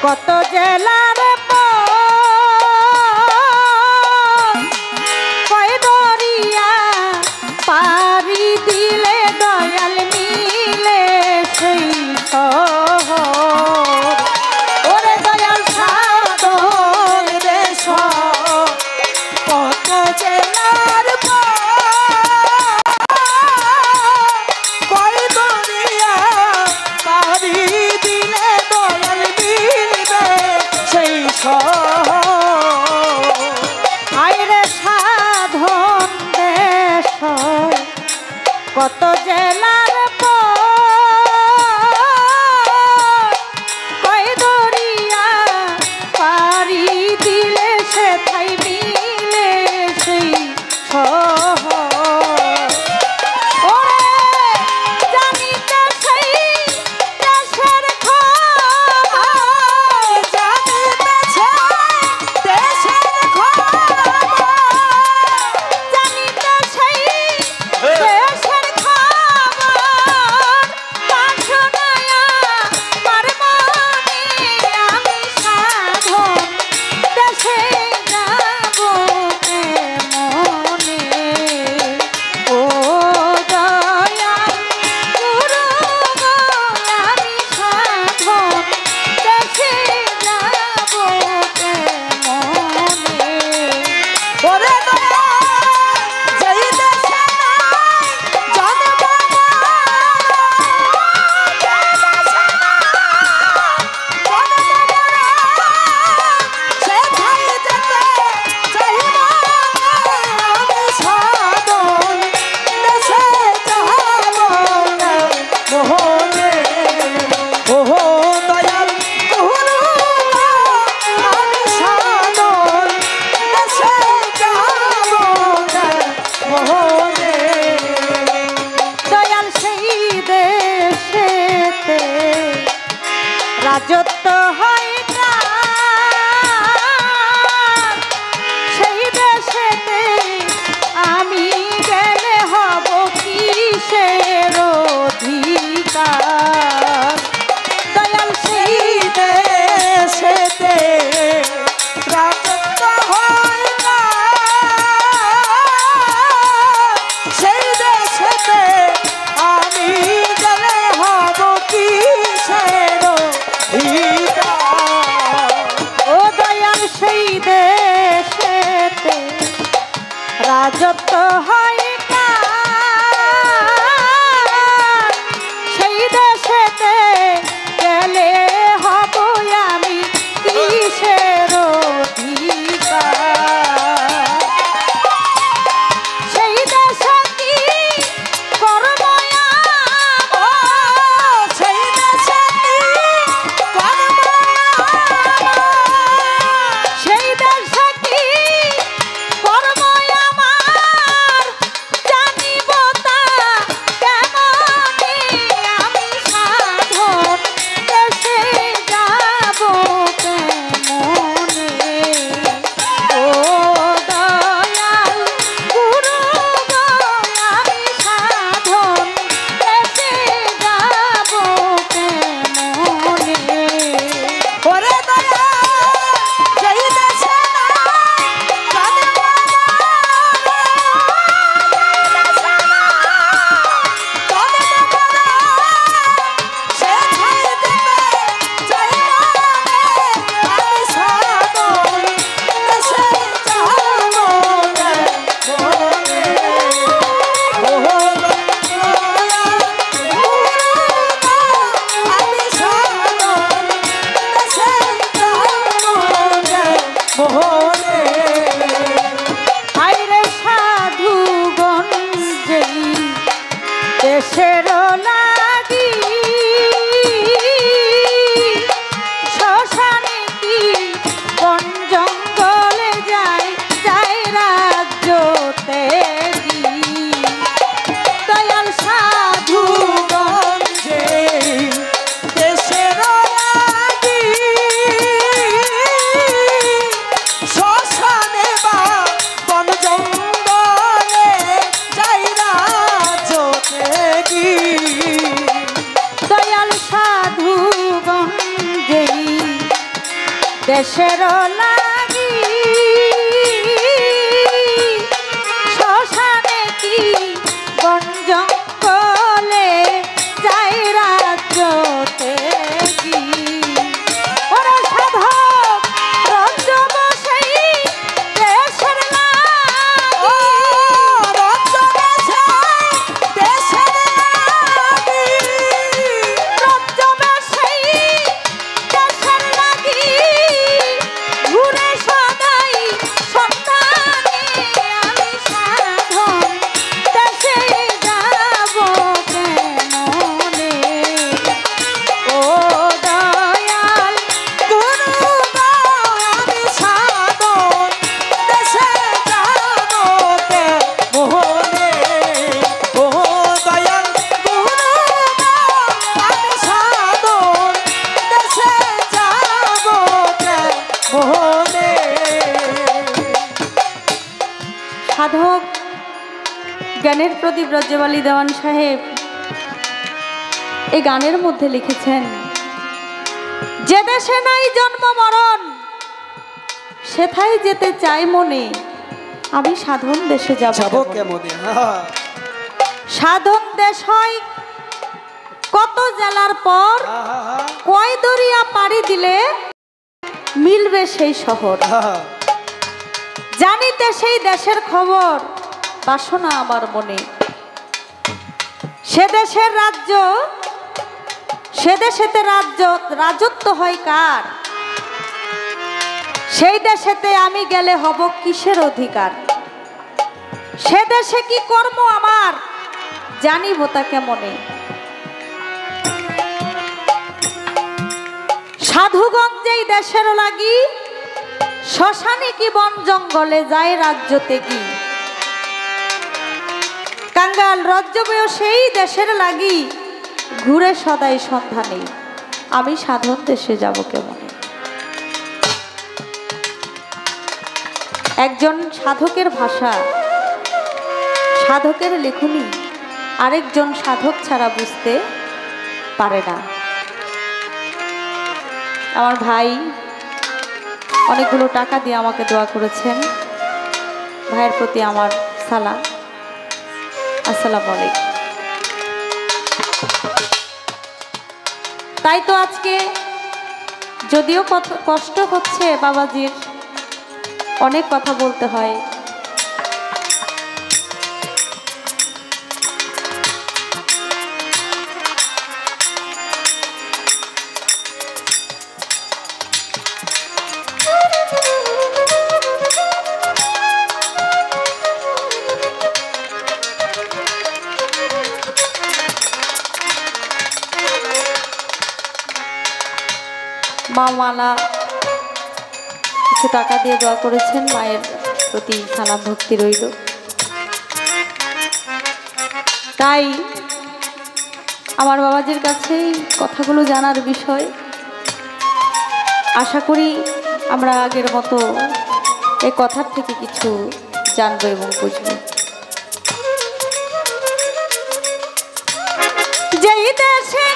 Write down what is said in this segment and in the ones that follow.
কত জেলার কয় দরিয়া পারি দিলে দয়াল মিলে সেই ওরে দয়াল সাধন দেশ কত জেলার কয় দরিয়া পারি দিলে দয়াল মিলবে সেই আইরে সাধন দেশ কত জেলার কয় দরিয়া পারি দিলে সে ঠাই মিলে সেই রাজত্ব হয় না সেই দেশেতে আমি গেলে হব কিসের অধিকার দয়াল সেই দেশেতে রাজত্ব হয় না সেই দেশেতে আমি গেলে হব কিসের ও দয়াল সেই দেশেতে রাজত্ব হয় না সেই দেশেতে গেলে হব আমি কিসের অধিকার সেই দেশে কি করব সেই দেশে কি করব সেই দেশে কি করব আমার দেশের লাগি শ্মশানে কি বন জঙ্গলে যাই রাজ্যতে কি ওরে সাধক রঞ্জ বসাই দেশের লাগি রঞ্জ বসাই দেশের লাগি রঞ্জ বসাই দেশের লাগি ঘুরে সদাই সন্তানে আমি সাধন দেশে যাব কেমনে ও দয়াল গুরু আমি সাধন দেশে যাব মোহনে ও দয়াল গুরু আমি সাধন দেশে যাব মোহনে সাধক জ্ঞানের প্রদীপ ব্রজবালী দেওয়ান সাহেব এই গানের মধ্যে লিখেছেন, যে দেশে নাই জন্ম মরণ সেথায় যেতে চাই মনে, আমি সাধন দেশে যাব যাবো কেমনে। কেমনে সাধন দেশ হয় কত জেলার পর, কয় দরিয়া পাড়ি দিলে মিলবে সেই শহর। জানিতে সেই দেশের খবর বাসনা আমার মনে, সে দেশের রাজ্য সে দেশেতে রাজত্ব হয় কার, সেই দেশেতে আমি গেলে হব কিসের অধিকার। সে দেশে কি কর্ম আমার জানিব তা কেমনে। সাধুগণ যেই দেশের লাগি শ্মশানে কি বন জঙ্গলে যায় রাজ্যতে কি। কাঙ্গাল রাজ্যবয় সেই দেশের লাগি ঘুরে সদাই সন্ধানে, আমি সাধন দেশে যাব কেমনে। একজন সাধকের ভাষা, সাধকের লেখনী আরেকজন সাধক ছাড়া বুঝতে পারে না। আমার ভাই অনেকগুলো টাকা দিয়ে আমাকে দোয়া করেছেন, ভাইয়ের প্রতি আমার সালাম, আসসালামু আলাইকুম। তাই তো আজকে যদিও কষ্ট হচ্ছে বাবাজির, অনেক কথা বলতে হয়, মা মালা কিছু টাকা দিয়ে দোয়া করেছেন, মায়ের প্রতি সালাম ভক্তি রইল। তাই আমার বাবাজির কাছেই কথাগুলো জানার বিষয়, আশা করি আমরা আগের মতো এই কথার থেকে কিছু জানবো এবং বুঝবো। যেই দেশে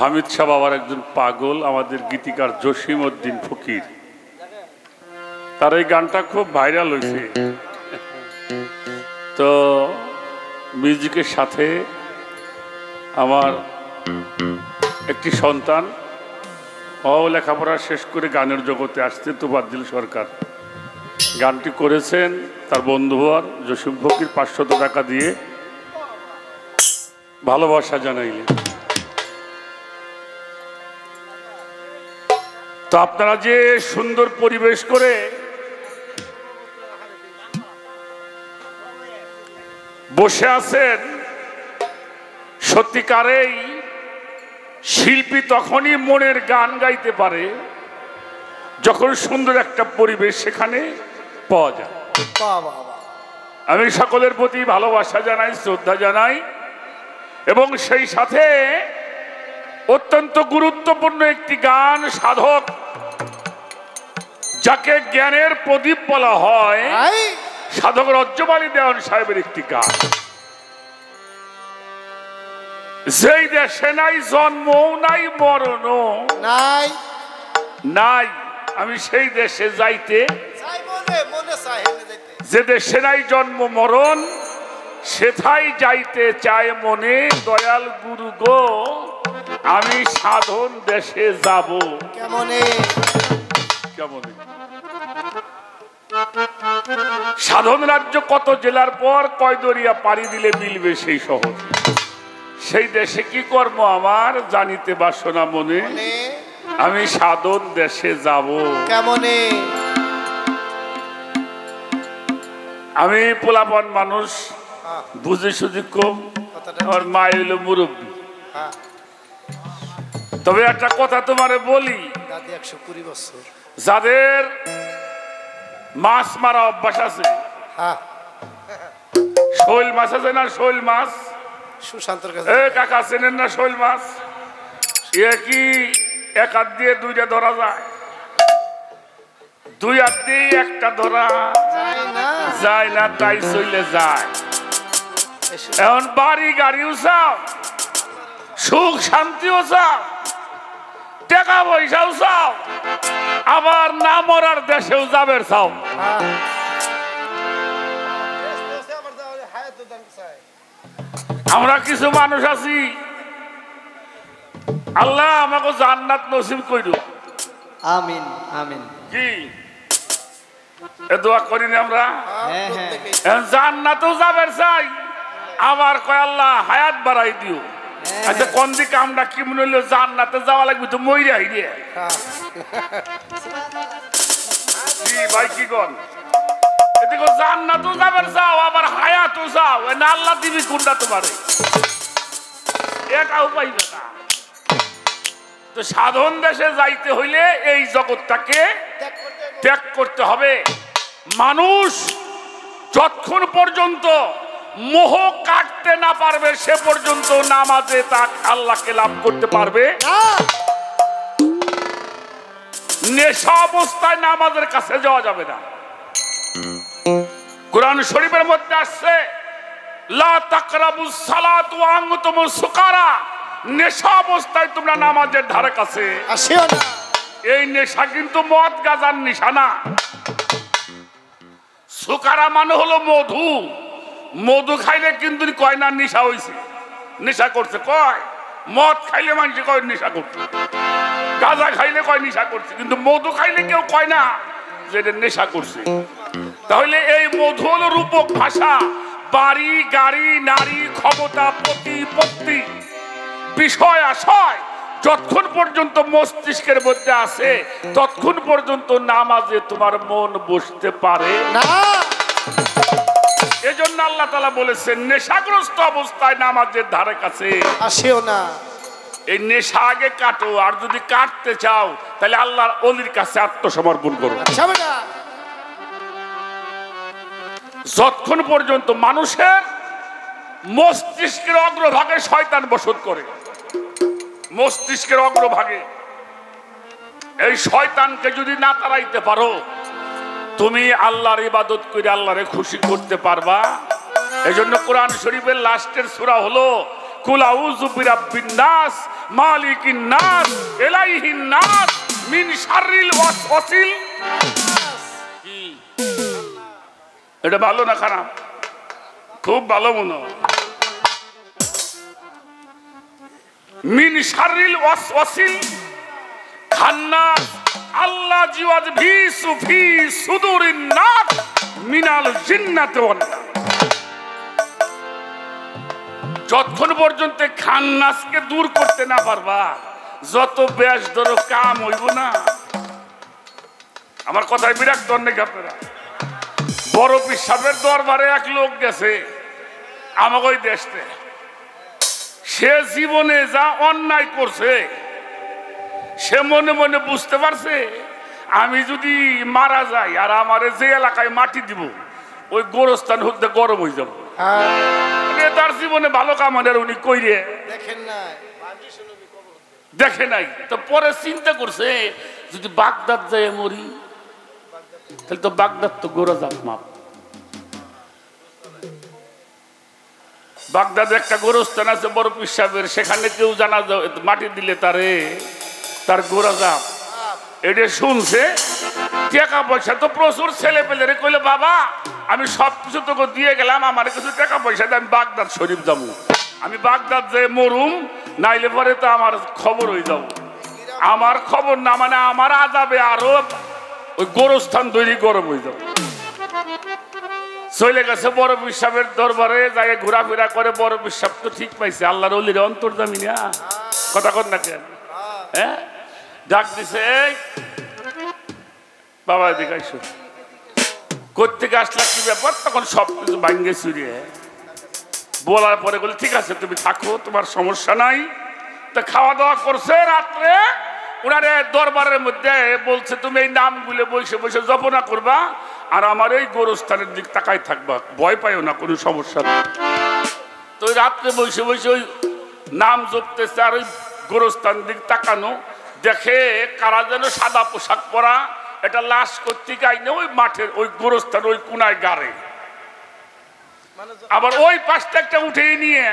হামিদ শাহ বাবার একজন পাগল আমাদের গীতিকার জসিম উদ্দিন ফকির, তার এই গানটা খুব ভাইরাল হয়েছে। তো মিউজিকের সাথে আমার একটি সন্তান ও লেখাপড়া শেষ করে গানের জগতে আসছে তোফাজ্জল সরকার। গানটি করেছেন তার বন্ধুবর জসিম ফকির 500 টাকা দিয়ে ভালোবাসা জানাইলেন। তো আপনারা যে সুন্দর পরিবেশ করে বসে আছেন, সত্যিকারেই শিল্পী তখনই মনের গান গাইতে পারে যখন সুন্দর একটা পরিবেশ সেখানে পাওয়া যায়। আমি সকলের প্রতি ভালোবাসা জানাই, শ্রদ্ধা জানাই এবং সেই সাথে অত্যন্ত গুরুত্বপূর্ণ একটি গান, সাধক যাকে জ্ঞানের প্রদীপ বলা হয়, সাধক রজ্জবালী দেওয়ান সাহেবের একটি গান। যেই দেশে নাই জন্ম নাই মরণ নাই নাই, আমি সেই দেশে যাইতে, যে দেশে নাই জন্ম মরণ সেথাই যাইতে চায় মনে, দয়াল গুরু গো আমি সাধন দেশে যাব কেমনে। কেমনে? সাধন রাজ্য কত জেলার পর কয় দরিয়া পাড়ি দিলে মিলবে সেই শহর, সেই দেশে কি কর্ম আমার জানিতে বাসনা মনে, আমি সাধন দেশে যাব কেমনে। আমি পোলাপন মানুষ, বুঝে সুঝি কম, আমার মা হইল মুরব্বী। তবে একটা কথা তোমারে বলি, দাদি 120 বছর, যাদের মাছ মারা অভ্যাস আছে, শৈল মাছ আছে না, শৈল মাছ, সুশান্তর কাছে এ কাকা চেনেন না শৈল মাছ? এ কি এক হাত দিয়ে দুইটা ধরা যায়? দুই হাত দিয়ে একটা ধরা যায় না, তাই চলে যায়। এখন বাড়ি গাড়িও চাও, সুখ শান্তিও চাও, টাকা পয়সাও চাও, আবার না মরার দেশেও যাবের চাও। আমরা কিছু মানুষ আছি, আল্লাহ আমাকে জান্নাত নসিব কইরো, আমিন আমিন। কি এ দোয়া করি না আমরা? এখন জান্নাতেও যাবের চাই, আবার কয় আল্লাহ হায়াত বাড়াই দিও। আচ্ছা কোন দিকে আমরা কি মনে হইলো জান্নাতে যাওয়া লাগবে তো মইরা হইরে কি ভাই, কি কোন এদিকে জান্নাতও যাবের চাও, আবার হায়াতও চাও, না আল্লাহ দিবি কোনটা তোমারে? এটাও পাইবে না। তো সাধন দেশে যাইতে হইলে এই জগৎটাকে ত্যাগ করতে হবে। মানুষ যতক্ষণ পর্যন্ত মোহ কাটতে না পারবে সে পর্যন্ত নামাজে তা আল্লাহকে লাভ করতে পারবে না। নেশা অবস্থায় নামাজের কাছে যাওয়া যাবে না। কোরআন শরীফের মধ্যে আসছে লা তাকরাবুস সালাত ওয়া আনতুম সুকারা, নেশা অবস্থায় তোমরা নামাজের ধারে কাছে আসিও না। এই নেশা কিন্তু মদ গাঁজার নেশা না। সুকারা মানে হলো মধু, মধু খাইলে কিন্তু কয় না নেশা হইছে, নেশা করছে কয়। মদ খাইলে মানুষ কয় নেশা করছে, গাঁজা খাইলে কয় নেশা করছে, কিন্তু মধু খাইলে কেউ কয় না যে এটা নেশা করছে। তাহলে এই মধু হলো রূপক ভাষা, বাড়ি গাড়ি নারী ক্ষমতা প্রতিপত্তি বিষয় আশয় যতক্ষণ পর্যন্ত মস্তিষ্কের মধ্যে আছে ততক্ষণ পর্যন্ত নামাজে তোমার মন বসতে পারে না। এজন্য আল্লাহ তাআলা বলেছেন নেশাগ্রস্ত অবস্থায় নামাজের ধারে কাছে আসিও না। এই নেশা আগে কাটো, আর যদি কাটতে চাও তাহলে আল্লাহর ওলির কাছে আত্মসমর্পণ করো। যাবে না। যতক্ষণ পর্যন্ত মানুষের মস্তিষ্কের অগ্রভাগে শয়তান বসত করে, মস্তিষ্কের অগ্রভাগে এই শয়তানকে যদি না তাড়াইতে পারো তুমি আল্লাহর ইবাদত করে আল্লাহরে খুশি করতে পারবা। এজন্য কোরআন শরীফের লাস্টের সূরা হলো কুল আউযু বিরাব্বিন নাস মালিকিন নাস ইলাইহিন নাস মিন শাররিল ওয়াসওয়াসিল। এটা ভালো না খারাপ? খুব ভালো মনে হয়। মিন শাররিল ওয়াসওয়াসিল খান্নাস আল্লাহ জিওয়াজ ভি সুফি সুদুরিন নাস মিনাল জিন্নাতি ওয়ান নাস। যতক্ষণ পর্যন্ত খান্নাসকে দূর করতে না পারবা, যত বেশ ধরো কাম হইব না। আমার কথায় বিরাট অনেক আপনারা বড় পিসাবের দরবারে এক লোক গেছে আমাকে ওই দেশে, সে জীবনে যা অন্যায় করছে সে মনে মনে বুঝতে পারছে আমি যদি মারা যাই আর আমারে যে এলাকায় মাটি দিব ওই গোরস্থান হতে গরম হয়ে যাব। তার জীবনে ভালো কামানের উনি কইরে দেখে নাই। তো পরে চিন্তা করছে যদি বাগদাদ যায় মরি তাহলে তো বাগদাদ তো গোরজাত মাপ। বাগদাদে একটা গোরস্থান আছে বড় পিসাবের, সেখানে কেউ জানা মাটি দিলে তার গোরজাত এটা শুনছে। টাকা পয়সা তো প্রচুর, ছেলে পেলে কইলে বাবা আমি সবকিছু তোকে দিয়ে গেলাম, আমার কিছু টাকা পয়সা দিয়ে আমি বাগদাদ শরীফ যাবো, আমি বাগদাদ যে মরুম নাইলে পরে তো আমার খবর হয়ে যাব। আমার খবর না মানে আমার আজাবে আরো ওই গোরস্থান তৈরি গরম হয়ে যাবে। চলে গেছে বড় পিসাবের দরবারে, যাই ঘোরাফেরা করে। বড় পিসাব তো ঠিক পাইছে, আল্লাহর ওলির অন্তর্জামী না, কথা কর না কেন? হ্যাঁ, ডাক দিছে বাবা এদিকে আইসো। কোত্থেকে আসলা, কি ব্যাপার? তখন সবকিছু ভাঙ্গে চুরিয়ে বলার পরে বলে ঠিক আছে তুমি থাকো, তোমার সমস্যা নাই। তা খাওয়া দাওয়া করছে রাত্রে, ওনারে দরবারের মধ্যে বলছে তুমি এই নামগুলো বসে বসে জপনা করবা আর আমার এই গোরস্থানের দিক তাকাই থাকবা, ভয় পাইও না, কোনো সমস্যা নেই। তো ওই রাত্রে বসে বসে ওই নাম জপতেছে আর ওই গোরস্থান দিক তাকানো, দেখে কারা যেন সাদা পোশাক পরা এটা লাশ করতে আইনে ওই মাঠের ওই গোরস্থান ওই কোনায় গাড়ে। আবার ওই পাশটা একটা উঠে নিয়ে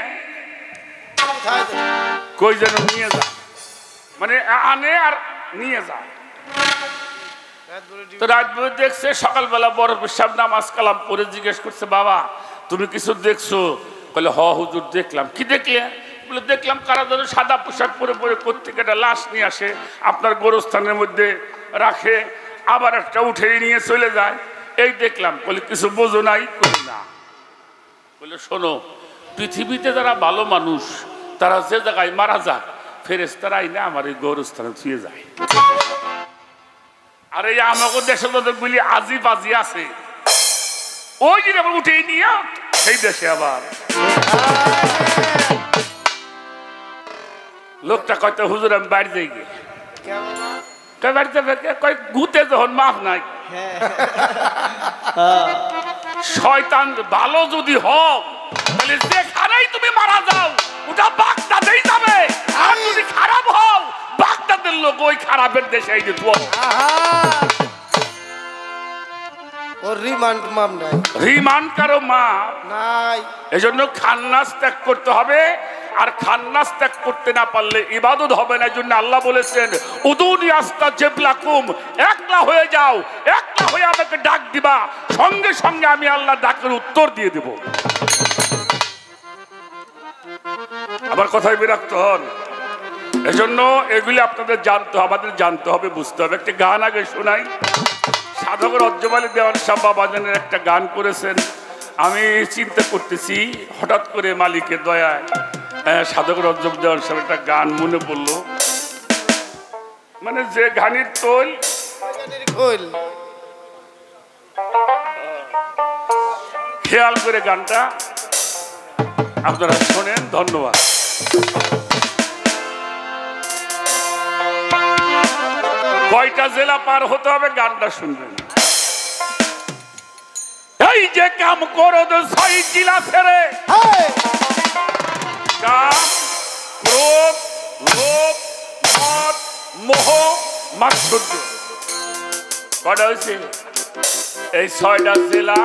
কই যেন নিয়ে যায়, মানে আনে আর নিয়ে যায়। তো রাত ভোরে দেখছে, সকালবেলা বড় পিসাব নামাজ কালাম পরে জিজ্ঞেস করছে বাবা তুমি কিছু দেখছো? বলে হ হুজুর দেখলাম। কি দেখলে? বলে দেখলাম কারা যেন সাদা পোশাক পরে পরে প্রত্যেকে একটা লাশ নিয়ে আসে, আপনার গোরস্থানের মধ্যে রাখে, আবার একটা উঠে নিয়ে চলে যায়, এই দেখলাম। বলে কিছু বোঝো নাই? করি না। বলে শোনো, পৃথিবীতে যারা ভালো মানুষ তারা যে জায়গায় মারা যাক ফেরেশতারা আইনা আমার এই গোরস্থানে ছুঁয়ে যায়। আর এই আমাকে দেশে যতগুলি আজি বাজি আছে ওই যে উঠে নিয়ে সেই দেশে আবার লোকটা কয়তো হুজুর আমি বাড়ি যাই গিয়ে ঘুরতে যখন মাফ নাই শয়তান ভালো যদি হোক তাহলে যেখানেই তুমি মারা যাও ওটা বাগদাদেই যাবে, আর যদি খারাপ হও বাগদাদের লোক ওই খারাপের দেশে এই যে রিমান্ড কারো মাপ নাই। এজন্য খান্নাস ত্যাগ করতে হবে, আর খান্নাস ত্যাগ করতে না পারলে ইবাদত হবে না। এজন্য আল্লাহ বলেছেন উদুনি আস্তাজিব লাকুম, একলা হয়ে যাও, একলা হয়ে আমাকে ডাক দিবা, সঙ্গে সঙ্গে আমি আল্লাহ ডাকের উত্তর দিয়ে দেব। আবার কথায় বিরক্ত হন। এজন্য এগুলি আপনাদের জানতে হবে, আমাদের জানতে হবে, বুঝতে হবে। একটা গান আগে শোনাই। সাধক রজ্জব আলী দেওয়ান শাহ বাবাজানের একটা গান করেছেন, আমি চিন্তা করতেছি হঠাৎ করে মালিকের দয়ায় সাধক রজ্জব দেওয়ান শাহ একটা গান মনে পড়লো, মানে যে ঘানির তোল খেয়াল করে গানটা আপনারা শোনেন। ধন্যবাদ। কয়টা জেলা পার হতে হবে গানটা শুনবেন। এই যে কাম করো তো 6 জেলা ছেড়ে, কাম ক্রোধ লোভ মদ মোহ মাৎসর্য, কয়টা হয়েছে? এই 6টা জেলা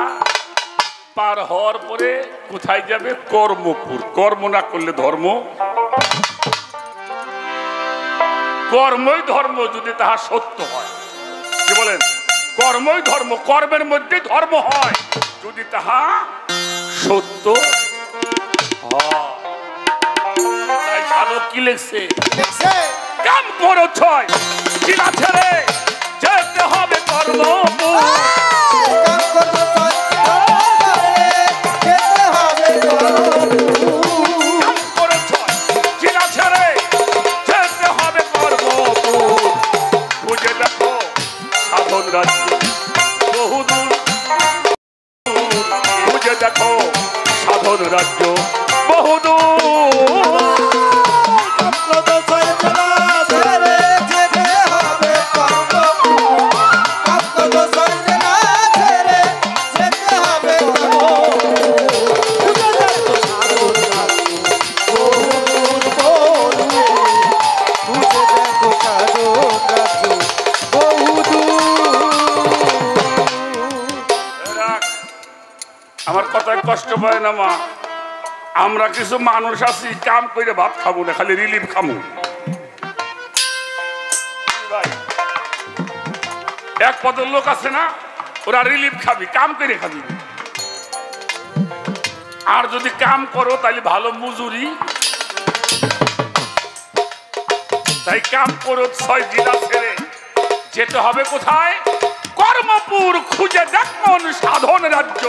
পার হওয়ার পরে কোথায় যাবে? কর্মপুর। কর্ম না করলে ধর্ম, কর্মই ধর্ম যদি তাহা সত্য হয়। কি বলেন? কর্মই ধর্ম, কর্মের মধ্যে ধর্ম হয় যদি তাহা সত্য হয়। তাই সাধক কি লিখছে? কাম করো ছয় জেলা ছেড়ে যেতে হবে কর্মপুর কাম করবো যেতে হবে কাম করো ছয় জেলা ছেড়ে যেতে হবে কর্মপুর খুঁজে দেখো সাধন রাজ্য বহুদূর খুঁজে দেখো সাধন রাজ্য বহুদূর আমার কথায় কষ্ট পায় না মা আমরা কিছু মানুষ আছি কাম করে ভাত খাবো না খালি রিলিফ খামু এক পদের লোক আছে না ওরা রিলিফ খাবি কাম করে খাবি আর যদি কাম করো তাহলে ভালো মজুরি তাই কাম করো 6 জেলা ছেড়ে যেতে হবে কোথায় কর্মপুর খুঁজে দেখুন সাধন রাজ্য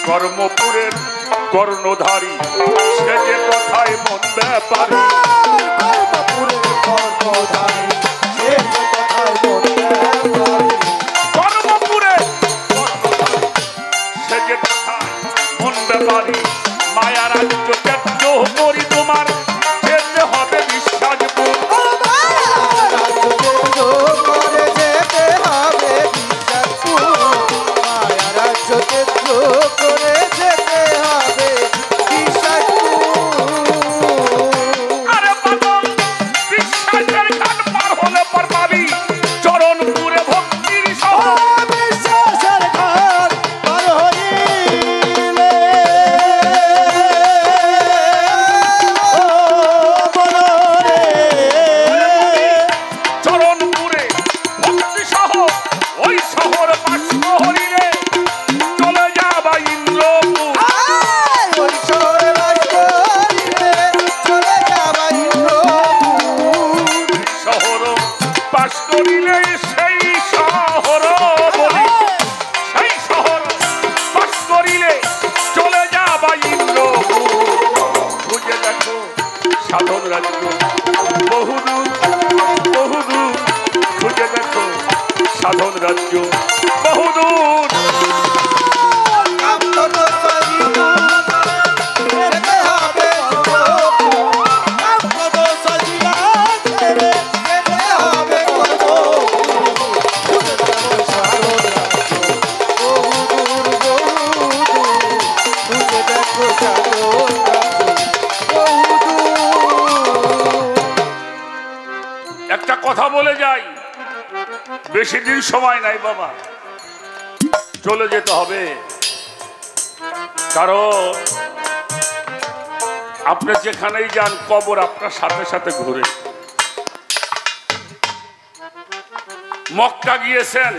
কর্মপুরের কর্ণধারী সে যে কথায় মন ব্যাপারী কর্মপুরে সে যে কথায় মন ব্যাপারী মায়া রাজ্য ত্যায্য করি তোমার যেতে হবে বিশ্বাসপুর সাধন রাজ্য বহুদূর বহুদূর খুঁজে দেখো সাধন রাজ্য বহুদূর একটা কথা বলে যাই বেশি দিন সময় নাই বাবা চলে যেতে হবে কারণ আপনি যেখানেই যান কবর আপনার সাথে সাথে ঘুরে মক্কা গিয়েছেন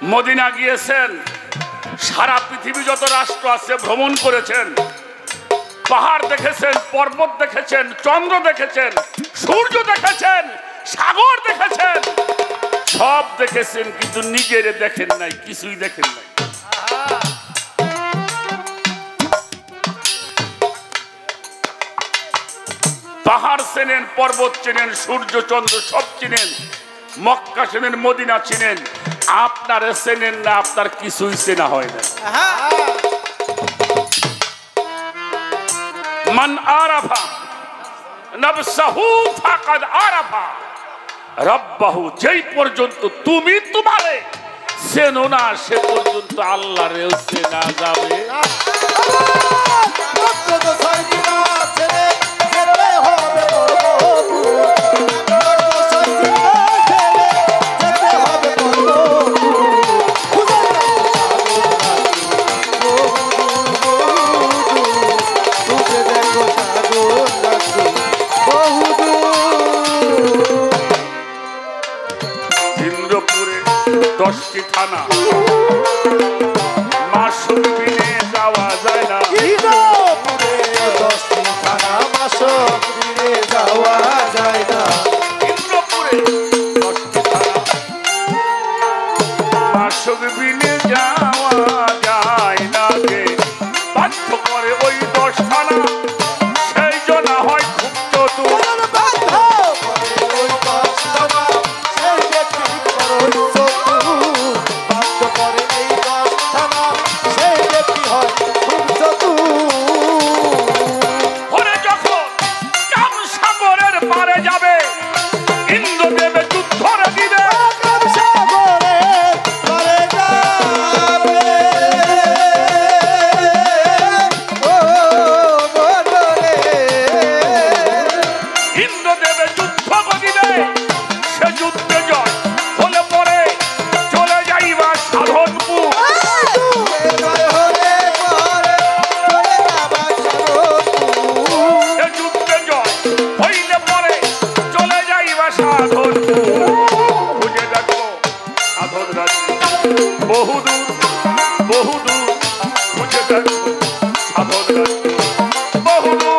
মদিনা গিয়েছেন সারা পৃথিবী যত রাষ্ট্র আছে ভ্রমণ করেছেন পাহাড় দেখেছেন পর্বত দেখেছেন চন্দ্র দেখেছেন সূর্য দেখেছেন সাগর দেখেছেন সব দেখেছেন কিন্তু নিজের দেখেন নাই কিছুই দেখেন নাই পাহাড় চেনেন পর্বত চেনেন সূর্য চন্দ্র সব চিনেন মক্কা চেনেন মদিনা চিনেন আপনার চেনেন না আপনার কিছুই চেনা হয় না মান আরাফা নফসাহু ফাকাদ আরাফা রব্বাহু যেই পর্যন্ত তুমি তোমারে চেনো না সে পর্যন্ত আল্লাহরেও চেনা যাবে 10টি থানা মাসুক বিনে যাওয়া যায় না ইন্দ্রপুরে 10টি থানা মাসক বিনে যাওয়া যায় না ইন্দ্রপুরে 10টি থানা মাসুক বিনে যাওয়া যায় না কে বাধ্য করে ওই 10 থানা সেই জন্য হয় খুব চতুর ওরে যখন কামসাগরের পারে যাবে ইন্দ্রদেবে যুদ্ধ দিবে ইন্দ্রদেবে যুদ্ধ দিবে সে যুদ্ধে জয় হলে পরে চলে যাইবা সাধনপুর সে যুদ্ধে জয় হইলে পরে চলে যাইবা সাধনপুর খুঁজে দেখো সাধন রাজ্য বহুদূর বহুদূর খুঁজে দেখো সাধন রাজ্য বহুদূর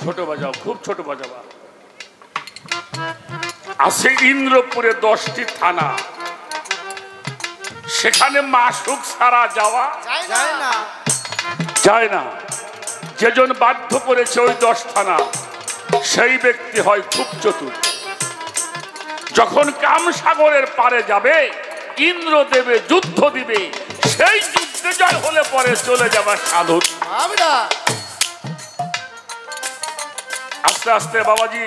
ছোট বাজাও খুব ছোট বাজাবা আছে ইন্দ্রপুরে 10টি থানা সেখানে মাসুক ছাড়া যাওয়া যায় না যেজন বাধ্য করেছে ওই 10 থানা সেই ব্যক্তি হয় খুব চতুর যখন কামসাগরের পারে যাবে ইন্দ্রদেবে যুদ্ধ দিবে সেই যুদ্ধে জয় হলে পরে চলে যাবার সাধন আস্তে আস্তে বাবাজি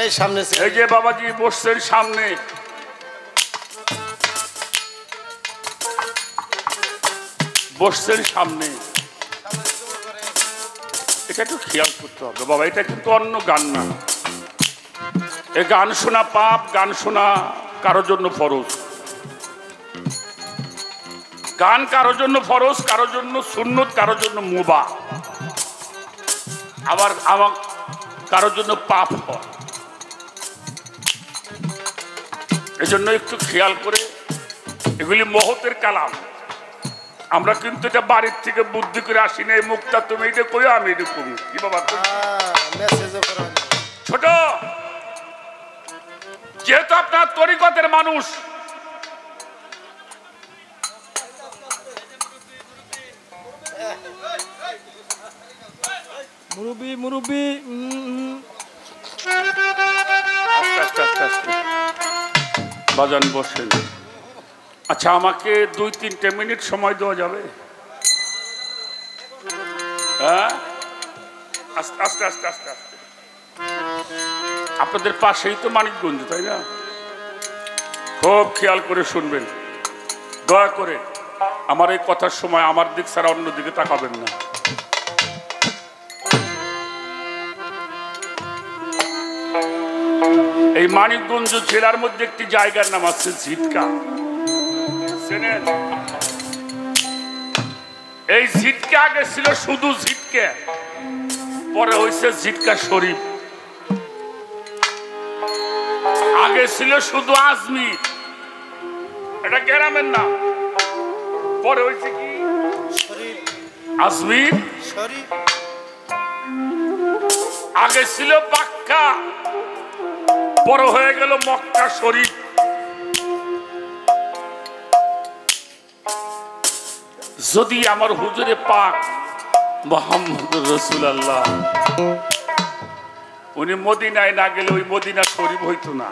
এই সামনে এই যে বাবাজি বসছেন সামনে এটা একটু খেয়াল করতে হবে বাবা এটা কিন্তু অন্য গান না এ গান শোনা পাপ গান শোনা কারোর জন্য ফরজ গান কারোর জন্য ফরজ কারোর জন্য সুন্নত কারোর জন্য মুবাহ আবার আমার কারোর জন্য পাপ হয় এজন্য একটু খেয়াল করে এগুলি মহতের কালাম আমরা কিন্তু এটা বাড়ির থেকে বুদ্ধি করে আসি না এই মুখটা তুমি এটা কইও আমি এটা করি কি বাবা ছোট যেহেতু আপনার তরিকতের মানুষ মুরব্বি বাজান বসেন আচ্ছা আমাকে 2-3 মিনিট সময় দেওয়া যাবে হ্যাঁ আস্তে আস্তে আস্তে আস্তে আস্তে আপনাদের পাশেই তো মানিকগঞ্জ তাই না খুব খেয়াল করে শুনবেন দয়া করে আমার এই কথার সময় আমার দিক ছাড়া অন্যদিকে তাকাবেন না এই মানিকগঞ্জ জেলার মধ্যে একটি জায়গার নাম আছে ঝিটকা এই ঝিটকা আগে ছিল শুধু ঝিটকা পরে হয়েছে ঝিটকা শরীফ আগে ছিল শুধু আজমির এটা গ্রামের নাম পরে হয়েছে কি আজমির আগে ছিল বাক্কা বড় হয়ে গেল মক্কা শরীফ যদি আমার হুজুরে পাক মুহাম্মদুর রাসূলুল্লাহ উনি মদিনায় না গেলে ওই মদিনা শরীফ হইতো না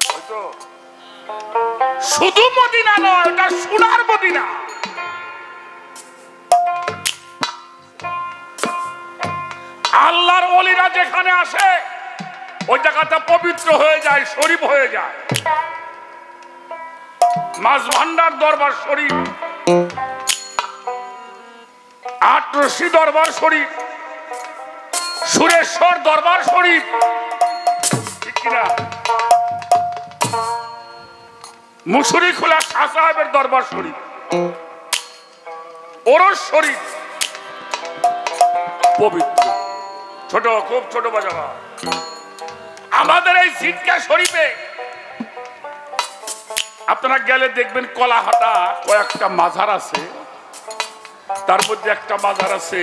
হয়তো শুধু মদিনা নয় ওটা সোনার মদিনা আল্লাহর ওলিরা যেখানে আসে ওই জায়গাটা পবিত্র হয়ে যায় শরীফ হয়ে যায় মাছ ভান্ডার দরবার শরীফ আটরশি দরবার শরীফ সুরেশ্বর দরবার শরীফ, ঠিক কিনা? মুসুরি খোলা শাহ সাহেবের দরবার শরীফ, ওরস শরীফ পবিত্র। ছোট, খুব ছোট বাজাবা। আমাদের এই জিটকা শরীফে আপনারা গেলে দেখবেন কলাহাটা কয়েকটা মাজার আছে, তার মধ্যে একটা মাজার আছে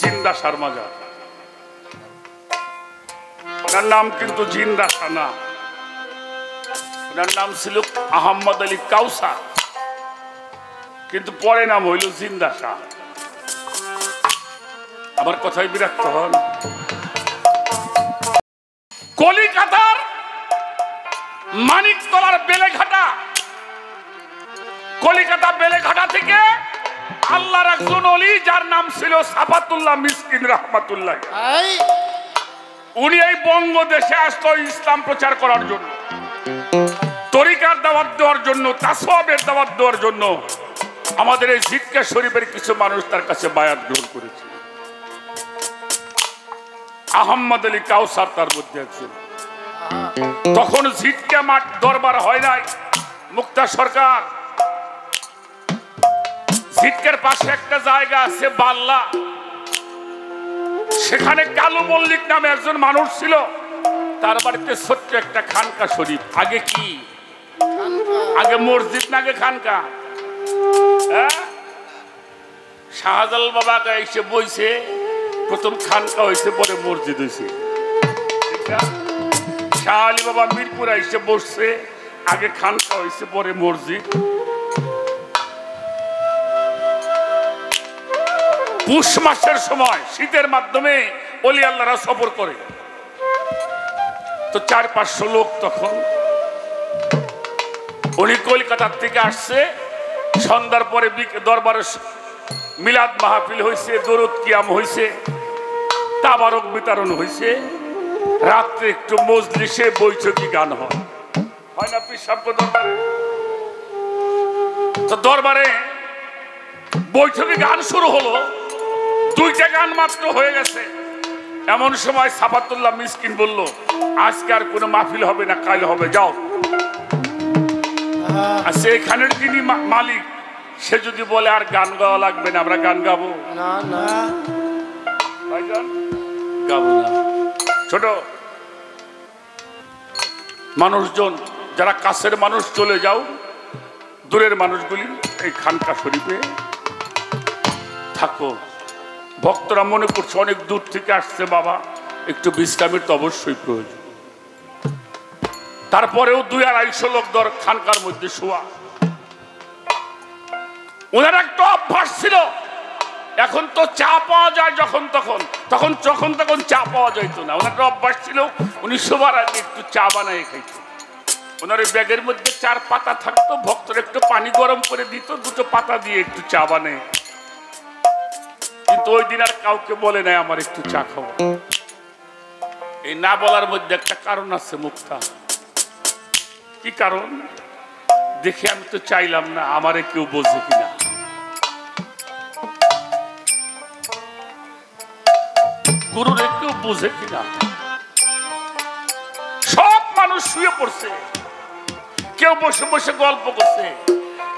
জিন্দা শাহর মাজার। ওনার নাম কিন্তু জিন্দা শাহ না, ওনার নাম ছিল আহম্মদ আলী কাউসার, কিন্তু পরে নাম হইল জিন্দা শাহ। আমার কথায় বিরক্ত হন? কলিকাতার মানিকতলার বেলেঘাটা, কলিকাতা বেলেঘাটা থেকে আল্লাহর একজন ওলি যার নাম ছিল সাফাতুল্লাহ মিসকিন রহমাতুল্লাহ, উনি এই বঙ্গদেশে আসতো ইসলাম প্রচার করার জন্য, তরিকার দাওয়াত দেওয়ার জন্য, তাসওয়াবের দাওয়াত দেওয়ার জন্য। আমাদের এই জিটকা শরীফের কিছু মানুষ তার কাছে বায়াত গ্রহণ করেছে। আহম্মদ আলী কাউসার তার মধ্যে একজন। তখন জিটকা মাঠ দরবার হয় নাই, মুক্তা সরকার। জিটকার পাশে একটা জায়গা আছে বাল্লা, সেখানে কালু মল্লিক নামে একজন মানুষ ছিল, তার বাড়িতে ছোট্ট একটা খানকা শরীফ। আগে কি, আগে মসজিদ না আগে খানকা? শাহজালাল বাবাকে এসে বইছে, প্রথম খানকা হয়েছে, পরে মসজিদ হয়েছে। শাহ আলী বাবা মিরপুর এসে বসছে, আগে খানকা হয়েছে, পরে মসজিদ। পুষ মাসের সময় শীতের মাধ্যমে অলি আল্লাহরা সফর করে, তো 400-500 লোক। তখন উনি কলকাতার থেকে আসছে, সন্ধ্যার পরে দরবারে মিলাদ মাহফিল হয়েছে, দরুদ কিয়াম হয়েছে, তাবারক বিতরণ হয়েছে, রাত্রে একটু মজলিসে বৈঠকি গান হয় না পিসাব দরবারে? তো দরবারে বৈঠকি গান শুরু হলো, 2টা গান মাত্র হয়ে গেছে। এমন সময় সাফাতুল্লাহ মিসকিন বলল, আজকে আর কোনো মাহফিল হবে না, কাল হবে, যাও। আর সেখানের যিনি মালিক, সে যদি বলে আর গান গাওয়া লাগবে না, আমরা গান গাবো না, গাবো না। ছোট মানুষজন যারা কাছের মানুষ চলে যাও, দূরের মানুষগুলি এই খানকা শরীফে থাকো। ভক্তরা মনে করছে অনেক দূর থেকে আসছে, বাবা একটু বিশ্রামের তো অবশ্যই প্রয়োজন। তারপরেও 200-250 লোক দর খানকার মধ্যে শোয়া। ওনার একটা অভ্যাস ছিল, এখন তো চা পাওয়া যায় যখন তখন, যখন তখন চা পাওয়া যাইতো না। ওনার একটা অভ্যাস ছিল, উনি শোবার আগে একটু চা বানায় খাইত। ওনার ওই ব্যাগের মধ্যে 4 পাতা থাকতো, ভক্তরা একটু পানি গরম করে দিত, 2টো পাতা দিয়ে একটু চা বানায়। কিন্তু ওই দিন আর কাউকে বলে নাই আমার একটু চা খাবো। এই না বলার মধ্যে একটা কারণ আছে মুক্তা। কি কারণ দেখে আমি তো চাইলাম না আমারে কেউ বোঝে কিনা। গুরুরে কেউ বোঝে কিনা। সব মানুষ শুয়ে পড়ছে, কেউ বসে বসে গল্প করছে,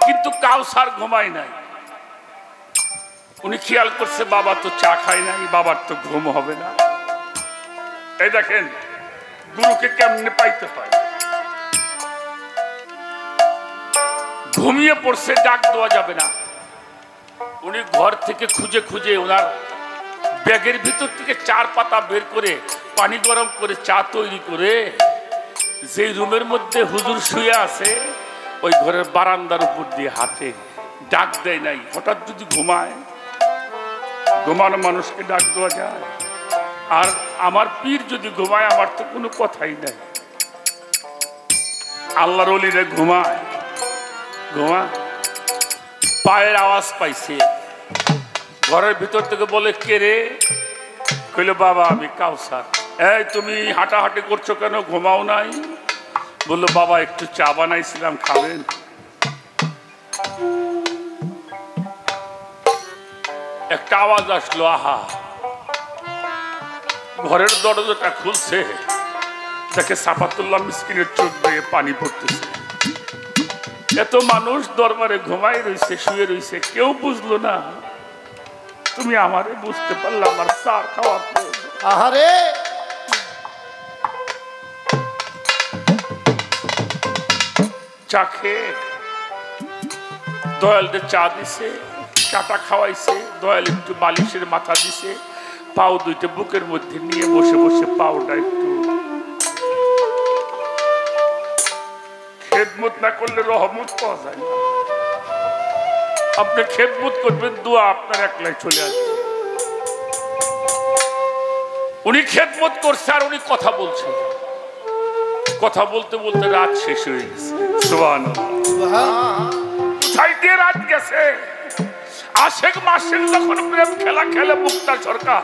কিন্তু কাউসার ঘুমায় নাই। উনি খেয়াল করছে বাবা তো চা খায় নাই, বাবার তো ঘুম হবে না। এই দেখেন গুরুকে কেমনে পাইতে হয়। ঘুমিয়ে পড়ছে, ডাক দেওয়া যাবে না। উনি ঘর থেকে খুঁজে খুঁজে ওনার ব্যাগের ভিতর থেকে 4 পাতা বের করে পানি গরম করে চা তৈরি করে, যে রুমের মধ্যে হুজুর শুয়ে আছে ওই ঘরের বারান্দার উপর দিয়ে হাতে ডাক দেয় নাই। হঠাৎ যদি ঘুমায়, ঘুমানো মানুষকে ডাক দেওয়া যায়? আর আমার পীর যদি ঘুমায়, আমার তো কোনো কথাই নাই। আল্লাহর ওলিরা ঘুমায়, পায়ের আওয়াজ পাইছে, ঘরের ভিতর থেকে বলে কে রে? কইল বাবা আমি কাউসার। এই তুমি হাঁটাহাঁটি করছো কেন, ঘুমাও নাই? বললো বাবা একটু চা বানাইছিলাম, খাবেন? একটা আওয়াজ আসলো, আহা ঘরের দরজাটা খুলছে, তাকে সাফাতুল্লাহ মিসকিনের চোখ বেয়ে পানি পড়তেছে। এত মানুষ দরবারে ঘুমাই রয়েছে, শুয়ে রয়েছে, কেউ বুঝলো না। তুমি আমারে বুঝতে পারলে আমার চা খাওয়ার প্রয়োজন। আহারে চা খেয়ে দয়ালদের চা দিছে, চাটা খাওয়াইছে। দয়াল একটু বালিশের মাথা দিছে, পাও দুইটা বুকের মধ্যে নিয়ে বসে বসে পাওটা একটু খেদমত না করলে রহমত পাওয়া যায় না। আপনি খেদমত করবেন, দোয়া আপনার একলাই চলে আসবে। উনি খেদমত করছে আর উনি কথা বলছেন। কথা বলতে বলতে রাত শেষ হয়ে গেছে। সুবহানাল্লাহ। কোথায় দিয়ে রাত গেছে? আশেক মাসেক যখন প্রেম খেলা খেলে মুক্তা সরকার,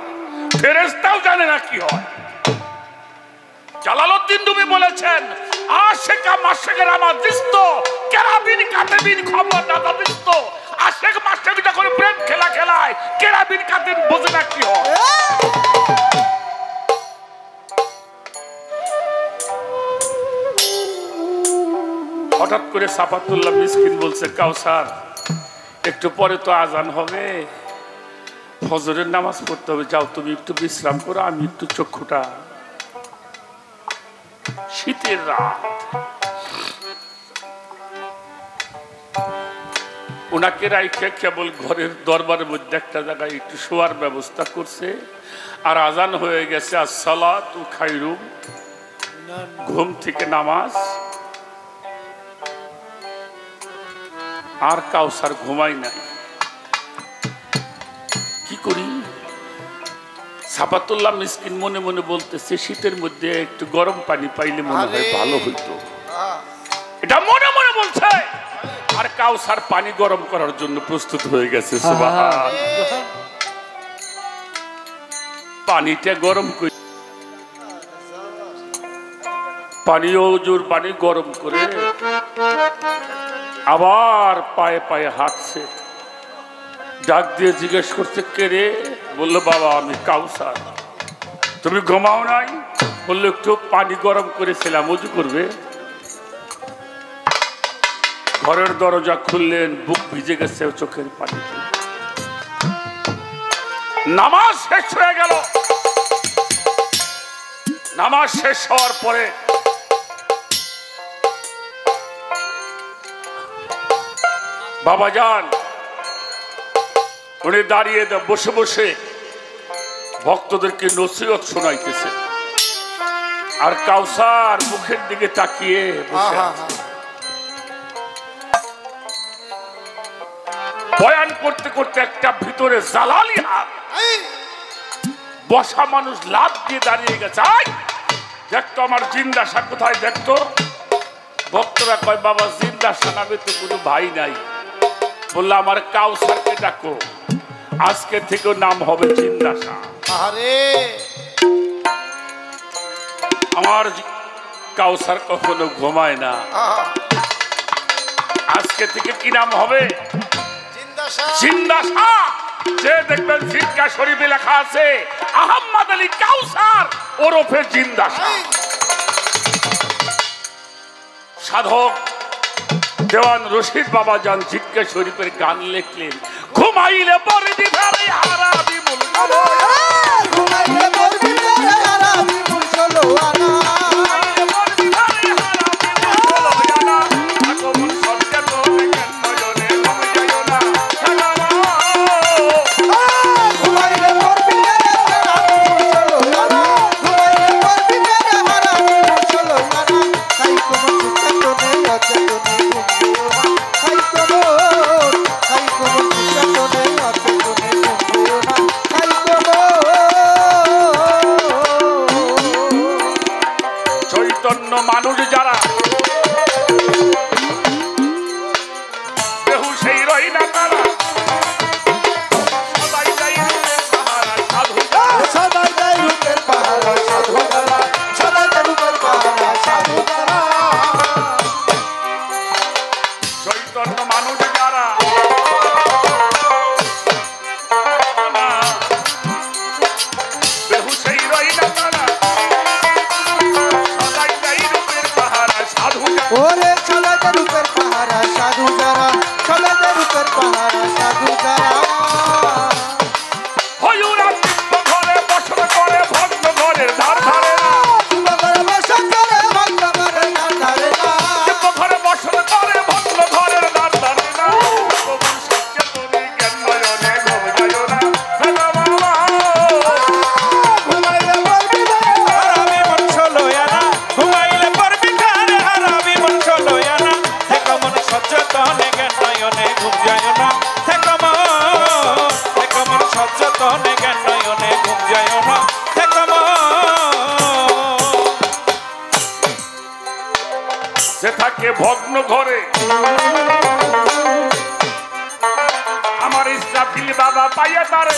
ফেরেশতাও জানে না কি হয়। জালালউদ্দিন রুমি বলেছেন, আশেকা মাসেকের আমার দৃষ্ট কেরাবিন কাতেবিন খবর না দৃষ্ট। আশেক মাসেক যখন প্রেম খেলা খেলায়, কেরাবিন কাতেবিন বোঝে না কি হয়। হঠাৎ করে সাফাতুল্লাহ মিসকিন বলছে, কাউসার একটু পরে তো আজান হবে, ফজরের নামাজ পড়তে হবে, যাও তুমি একটু বিশ্রাম করো, আমি একটু চক্ষুটা। শীতের রাত, ওনাকে রাইখে কেবল ঘরের দরবারের মধ্যে একটা জায়গায় একটু শোয়ার ব্যবস্থা করছে। আর আজান হয়ে গেছে, আসসালাতু খায়রুম, ঘুম থেকে নামাজ। আর কাউসার ঘুমাই নাই। কি করি? সাফাতুল্লাহ মিসকিন মনে মনে বলতেছে, শীতের মধ্যে একটু গরম পানি পাইলে মনে হয় ভালো হইতো। এটা মনে মনে বলছে। আর কাউসার পানি গরম করার জন্য প্রস্তুত হয়ে গেছে। সুবহানাল্লাহ। পানিটা গরম করে, পানি গরম করে আবার পায়ে পায়ে হাঁটছে। ডাক দিয়ে জিজ্ঞেস করছে, কে রে? বললো, বাবা আমি কাউসার। তুমি ঘুমাও নাই? বললো, একটু পানি গরম করেছিলাম, ওযু করবে। ঘরের দরজা খুললেন, বুক ভিজে গেছে চোখের পানিতে। নামাজ শেষ হয়ে গেল। নামাজ শেষ হওয়ার পরে বাবা যান উনি দাঁড়িয়ে বসে বসে ভক্তদেরকে নসিহত শোনাইতেছে। আর কাউসার মুখের দিকে তাকিয়ে বসে আছে। বয়ান করতে করতে একটা ভিতরে জালালি হাত, বসা মানুষ লাফ দিয়ে দাঁড়িয়ে গেছে। দেখতো আমার জিন্দাসা কোথায়, দেখতো। ভক্তরা কয়, বাবা জিন্দাসা নামে তো কোনো ভাই নাই। বললো, আমার কাউসারকে ডাকো, আজকে থেকে নাম হবে জিন্দাসা। আমার কাউসার কখনো ঘুমায় না। আজকে থেকে কি নাম হবে? জিন্দাসা। যে দেখবেন জিনকা শরীফে লেখা আছে, আহমদ আলী কাউসার ওরফে জিন্দাসা। সাধক দেওয়ান রশিদ বাবা যান জিনকা শরীফের গান লিখলেন, ঘুমাইলে পরদি ভরে হারাবি মুল ঘুমাইলে পরদি ভরে হারাবি মুল চলো আনা মানুষ যারা কেউ সেই রই না, তারা সবাই যাই রূপের পাহারা সাধু, সবাই যাই রূপের পাহারা সাধু, সবাই যাই রূপের পাহারা সাধু। চৈতন্য মানুষ যারা বেহু সেই রই না, ভগ্ন ঘরে আমার ইসরাফিল বাবা পাইয়া তারে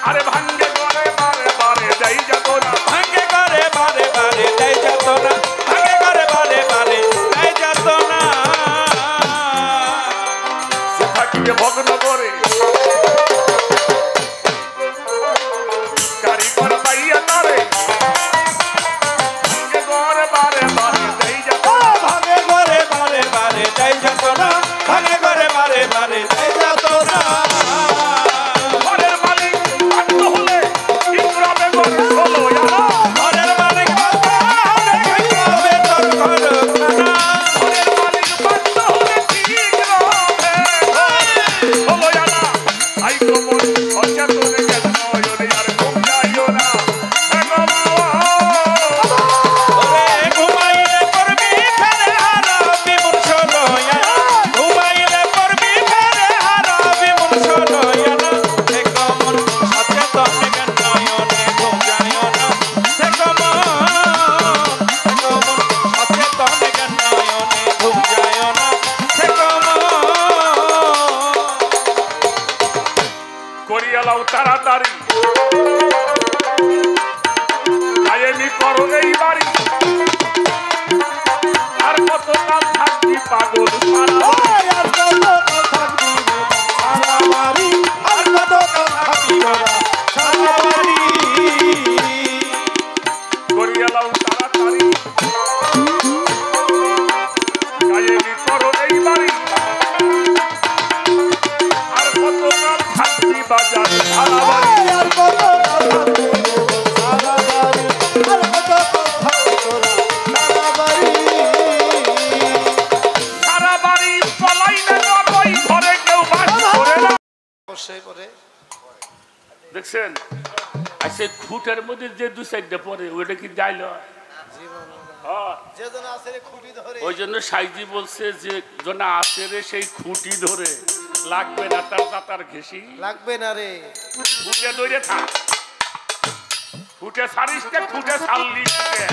আরে ভাঙ্গে ঘরে বারে বারে দেই যেত না ভাঙ্গে ঘরে বারে বারে দেই যেত না ভাঙ্গে ঘরে বারে বারে দেই যেত না সে থাকিবে ভগ্ন ঘরে কারিগর পাইয়া তারে ভাঙ্গে ঘরে বারে বারে দেই যেত না ভাঙ্গে ঘরে বারে বারে দেই যেত না ভাঙ্গে ঘরে বারে বারে দেই যেত না ঘরের মালিক বাধ্য হলে ইকরামে ঘরে হলো ইয়ারা ঘরের মালিক বাধ্য হলে ইকরামে তোর ঘর খানা ঘরের মালিক বাধ্য হলে ইকরামে হলো ইয়ারা আই কমন সচেতন কেন নয়নে আর ঘুম যাইও না ওরে ঘুমাইলে করবি ফেরে হারাবি মুর্শো লয়ানা ঘুমাইলে করবি ফেরে হারাবি মুর্শো লয়ানা সে কমন সচেতন কেন নয়নে ঘুম যাইও না সে কমন সচেতন কেন নয়নে ঘুম যাইও না সে কমন করিয়ালাও তাড়াতাড়ি কায়েমি করো এই বাড়ি আর কত কাল থাকবি পাগল সারা বাড়ি। আর কত থাকবি সারা বাড়ি আর কত থাকবি সারা বাড়ি করিয়ালাও তাড়াতাড়ি কায়েমি করো এই বাড়ি আর কত কাল থাকবি বাজার সারা বাড়ি। আর কত থাকবি সারা বাড়ি আর কত থাকবি সারা বাড়ি সারা বাড়ি পলাই না ওই ঘরে কেউ বাস করে না অবশ্যই করে দেখছেন আচ্ছা খুঁটের মধ্যে যে দু সাইডটা পরে ওইটা কি যাইল যেজন আছে রে খুঁটি ধরে ওই জন্য সাইজি বলছে যে জনা আছে রে সেই খুঁটি ধরে লাগবে না তার দাতার ঘেসি লাগবে না রে খুঁটে ধরে থাক খুঁটে ছাড়িস কে খুঁটে ছাড়লি কে?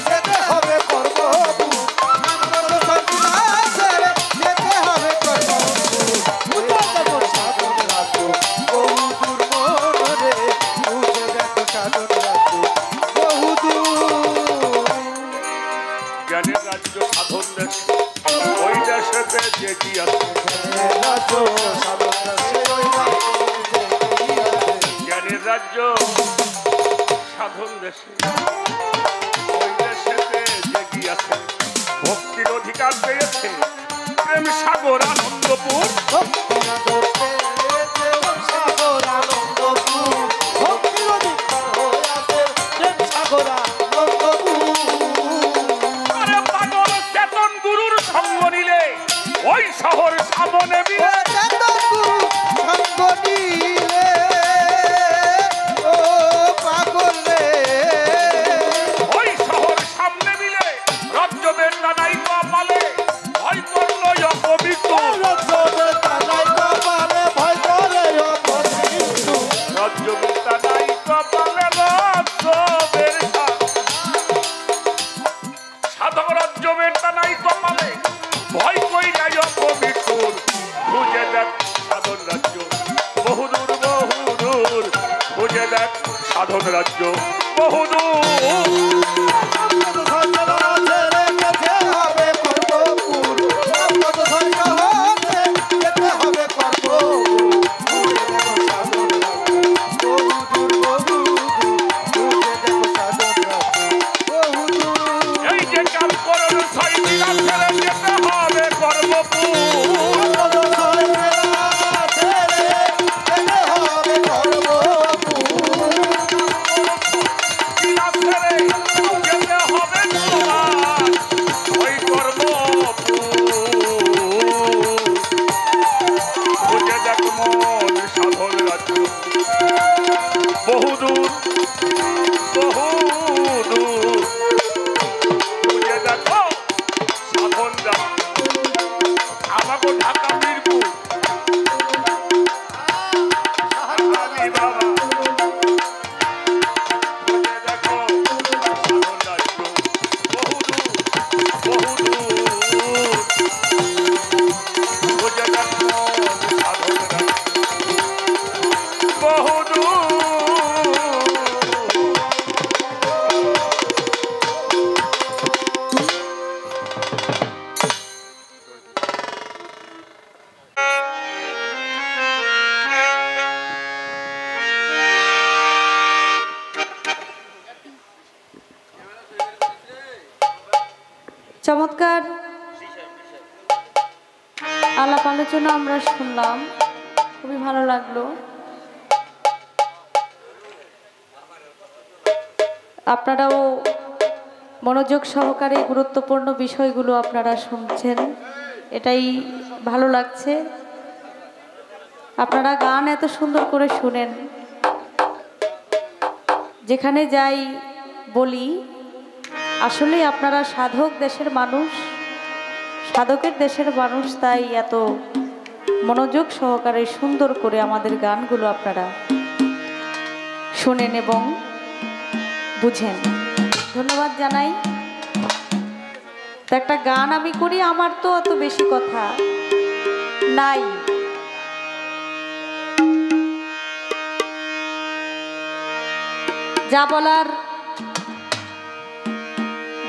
যেতে হবে করবো যেতে হবে জ্ঞানের রাজ্য সাধন দেশ ওই দেশেতে যে কি আছে জ্ঞানের রাজ্য সাধন দেশে ওই দেশেতে যে কি আছে ভক্তির অধিকার পেয়েছে প্রেম সাগর আনন্দপুর আরে পাগল চেতন গুরুর সঙ্গ নিলে ওই শহর সামনে মিলে ওই শহর সামনে মিলে রাজ্যবের নানাই কপালে ভয় করলো অপবিত্র রাজ্যবের নানাই কপালে রাজ্যবের সাধক রাজ্যবের নানাই কপালে ভয় কইরাই অপবিত্র খুঁজে দেখ সাধন রাজ্য বহুদূর বহুদূর খুঁজে দেখ সাধন রাজ্য বহুদূর এই যে কাম করল ছয় দিনা ছেড়ে যেতে হবে কর্মপুর দিনা ছেড়ে চমৎকার আলাপ আলোচনা আমরা শুনলাম, খুবই ভালো লাগলো। আপনারাও মনোযোগ সহকারে গুরুত্বপূর্ণ বিষয়গুলো আপনারা শুনছেন, এটাই ভালো লাগছে। আপনারা গান এত সুন্দর করে শুনেন, যেখানে যাই বলি আসলে আপনারা সাধক দেশের মানুষ, সাধকের দেশের মানুষ, তাই এত মনোযোগ সহকারে সুন্দর করে আমাদের গানগুলো আপনারা শোনেন এবং বুঝেন। ধন্যবাদ জানাই। তো একটা গান আমি করি, আমার তো অত বেশি কথা নাই, যা বলার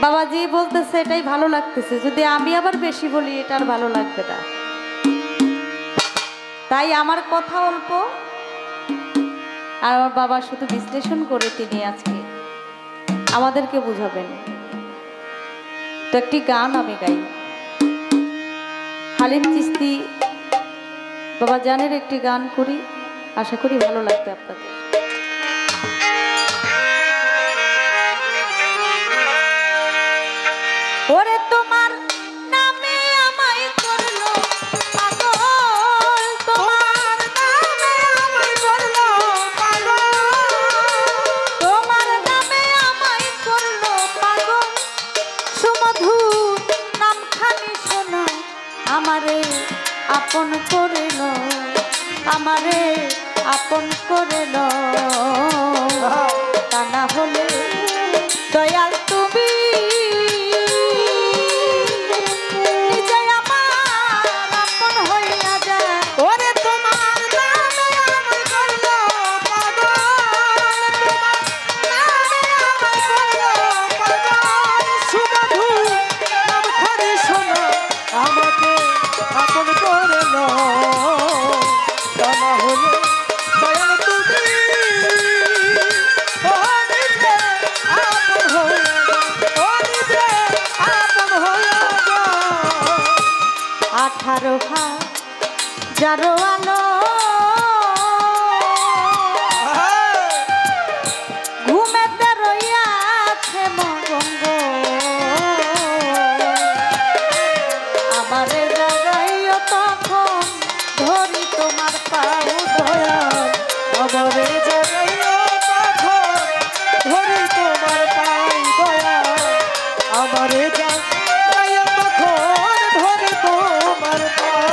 বাবাজি বলতেছে এটাই ভালো লাগতেছে, যদি আমি আবার বেশি বলি এটা আর ভালো লাগবে না। তাই আমার কথা অল্প, আর আমার বাবা শুধু বিশ্লেষণ করে তিনি আজকে আমাদেরকে বুঝাবেন। তো একটি গান আমি গাই, হালিম চিস্তি বাবা জানের একটি গান করি, আশা করি ভালো লাগবে আপনাদের। ওরে তোমার নামে আমায় করলো পাগল, তোমার নামে আমায় করলো পাগল, তোমার নামে আমায় করলো পাগল, সুমধুর নামখানি শোনো, আমারে আপন করে লো, আমারে আপন করে লো, তা না হলে দয়াল তুমি যারো আলো ঘুমেতে রইয়াছে মগঙ্গ, আমারে জাগাইও তখন ধরি তোমার পাও দয়াল, আমারে জাগাইও তখন ধরি তোমার পাও দয়াল, আমারে জাগাইও তখন ধরি তোমার পাও।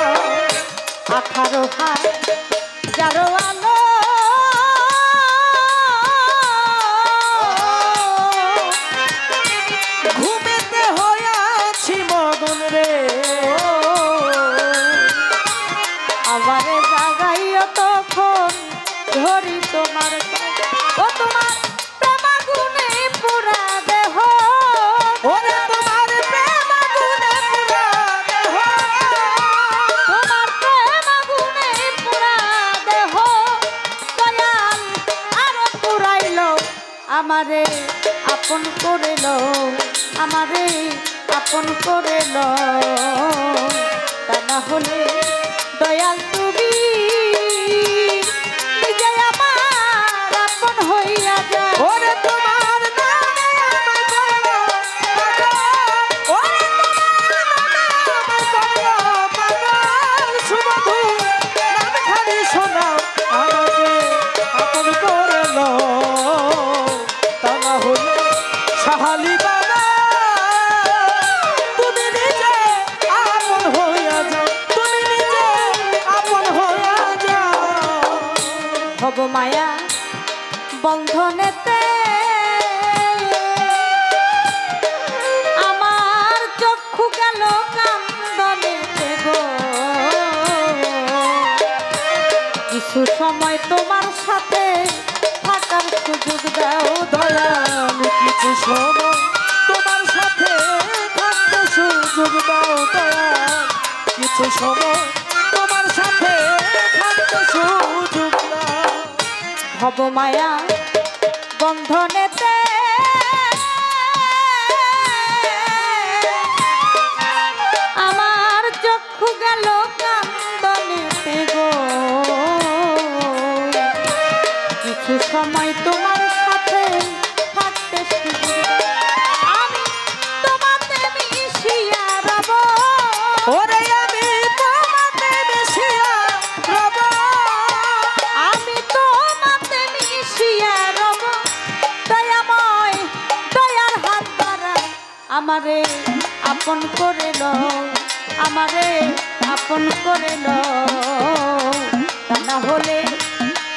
18 হাত যারো আলো ঘুমেতে হইয়াছি মগন রে, আমারে জাগাইও তখন ধরি তোমার, ও তোমার প্রেমাগুনে পুরা দেহ, ওরে তোমার প্রেমাগুনে পুরা দেহ, তোমার প্রেমাগুনে পুরা দেহ, দয়াল আরো পুরাইলো, আমারে আপন করিলো, আমারে আপন করিলো, তা না হলে দয়াল তুমি নিজে আমার আপন হইয়া যা, ওরে তোমার নামে আমায় করলো পাগল, ওরে তোমার নামে আমায় করলো পাগল, সুমধুর নামখানি শোনো, আমাকে আপন করলো, তা না হলে সাহালি বাবা তুমি নিজে আপন হইয়া যাও, তুমি নিজে আপন হইয়া যাও। ভব মায়া বন্ধনেতে আমার চক্ষু গেল কান্দনেতে গো, কিছু সময় তোমার সাথে থাকার সুযোগ দাও দয়াল, কিছু সময় তোমার সাথে থাকতে সুযোগ দাও দয়াল, কিছু সময় তোমার সাথে থাকতে সুযোগ দাও। ভব মায়া বন্ধনেতে আমারে আপন করে লও, আমারে আপন করে লও, তা না হলে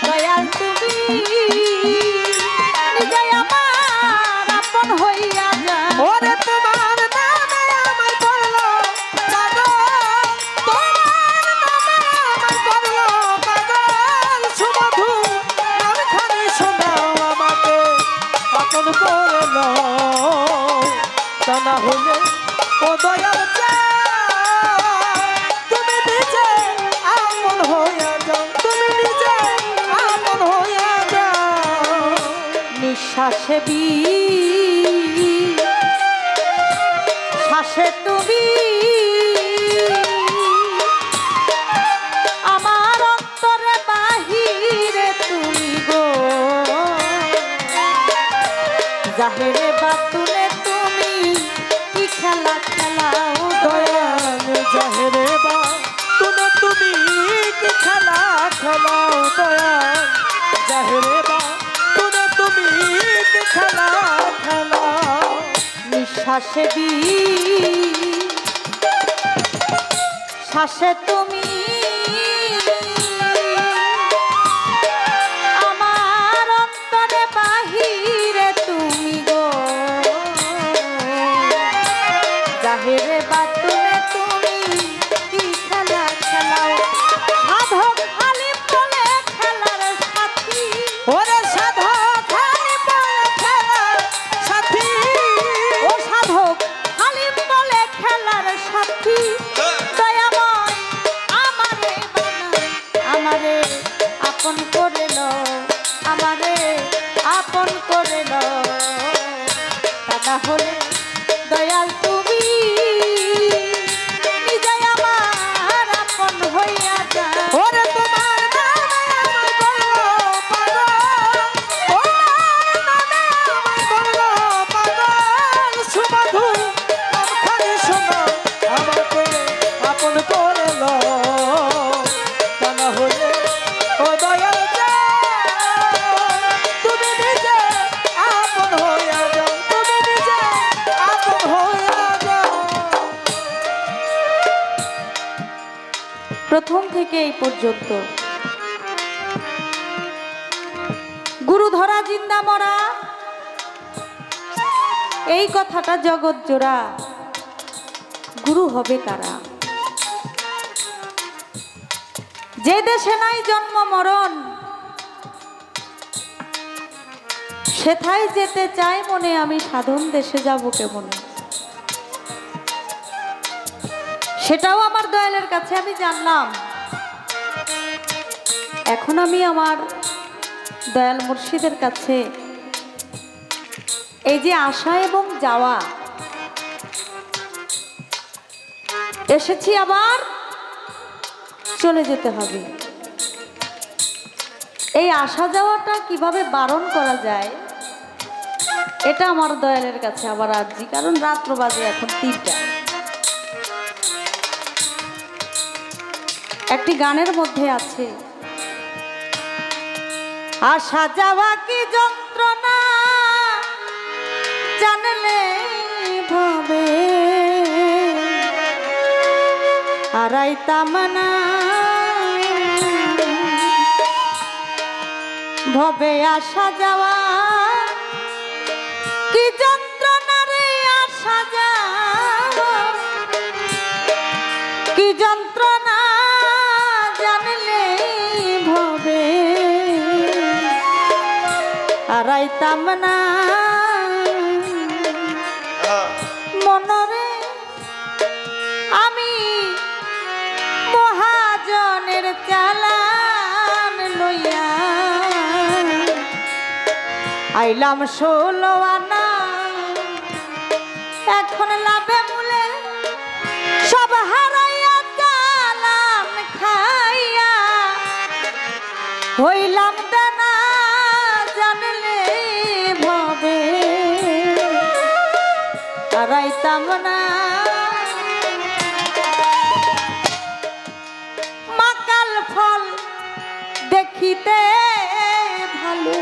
দয়াল তুমি নিজে আমার আপন হইয়া যাও। ওরে তোমার নামে আমার পড়লো পাগল, তোমার নামে আমার পড়লো পাগল, সুমধু নামখানি শোনাও আমাকে আপন করে লও, তা না হলে ও দয়াল তুমি নিজে আপন হইয়া যাও, তুমি নিজে আপন হইয়া যাও। নিঃশ্বাসে শ্বাসে তুমি আমার অন্তরে বাহিরে তুমি গো, জাহেরে বাতুলে তুমি কি খেলা খেলাও দয়াল জাহেরে বা তুমি কি খেলা খেলাও, দয়াল জাহেরে বা তুমি কি খেলা খেলাও। নিঃশ্বাসে শ্বাসে তুমি আমার অন্তরে বাহিরে তুমি গো, জাহেরে বাতুলে তুমি কি খেলা খেলাও। সাধক খালি বলে খেলার সাথী, ওরে সাধক খালি বলে খেলার সাথী, ও সাধক খালি বলে খেলার সাথী, দয়াময় আমারে বানাও, আমারে আপন করে লও, আমারে আপন করে লও, তা না হলে দয়াল তুমি নিজে আমার আপন হইয়া যাও। ওরে তোমার নামে আমার বললো পাগল, তোমার নামে আমার বললো পাগল, সুমধু নামখানি শোনাও আমাকে আপন করে লও, তা না হলে ও দয়াল তুমি নিজে আপন হইয়া যাও, তুমি নিজে আপন হইয়া যাও। প্রথম থেকে এই পর্যন্ত গুরু ধরা জিন্দা মরা এই কথাটা জগৎ জোড়া, গুরু হবে কারা? যে দেশে নাই জন্ম মরণ সেথায় যেতে চাই মনে, আমি সাধন দেশে যাব কেমনে? সেটাও আমার দয়ালের কাছে আমি জানলাম। এখন আমি আমার দয়াল মুর্শিদের কাছে এই যে আসা এবং যাওয়া, এসেছি আবার চলে যেতে হবে, এই আসা যাওয়াটা কিভাবে বারণ করা যায় এটা আমার দয়ালের কাছে আবার আর্জি। কারণ রাত্র বাজে এখন 3টা। একটি গানের মধ্যে আছে, আসা যাওয়া কি যন্ত্রণা জানলে ভাবে, হারাইতাম না ভবে, আসা যাওয়া কি যন্ত্রণা রে, আসা যাওয়া কি যন্ত্রণা জানলে ভবে, হারাইতাম না মনরে আমি মহাজনের চালান লইয়া, আইলাম 16 আনা, এখন লাভে মূলে সব হারাইয়া চালান খাইয়া, হইলাম দানা জানলে ভবে, হারাইতাম না মাকাল ফল দেখিতে ভালো,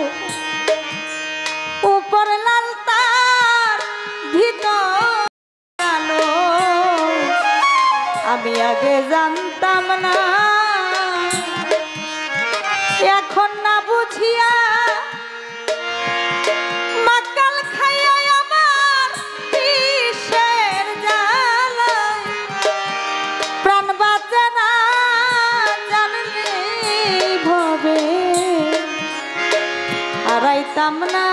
উপর লাল তার ভিতর আমি আগে জানতাম না, এখন না বুঝিয়া মাকাল খাইয়া আমার বিষের জ্বালায় প্রাণ বাঁচে না জানলে ভবে হারাইতাম না।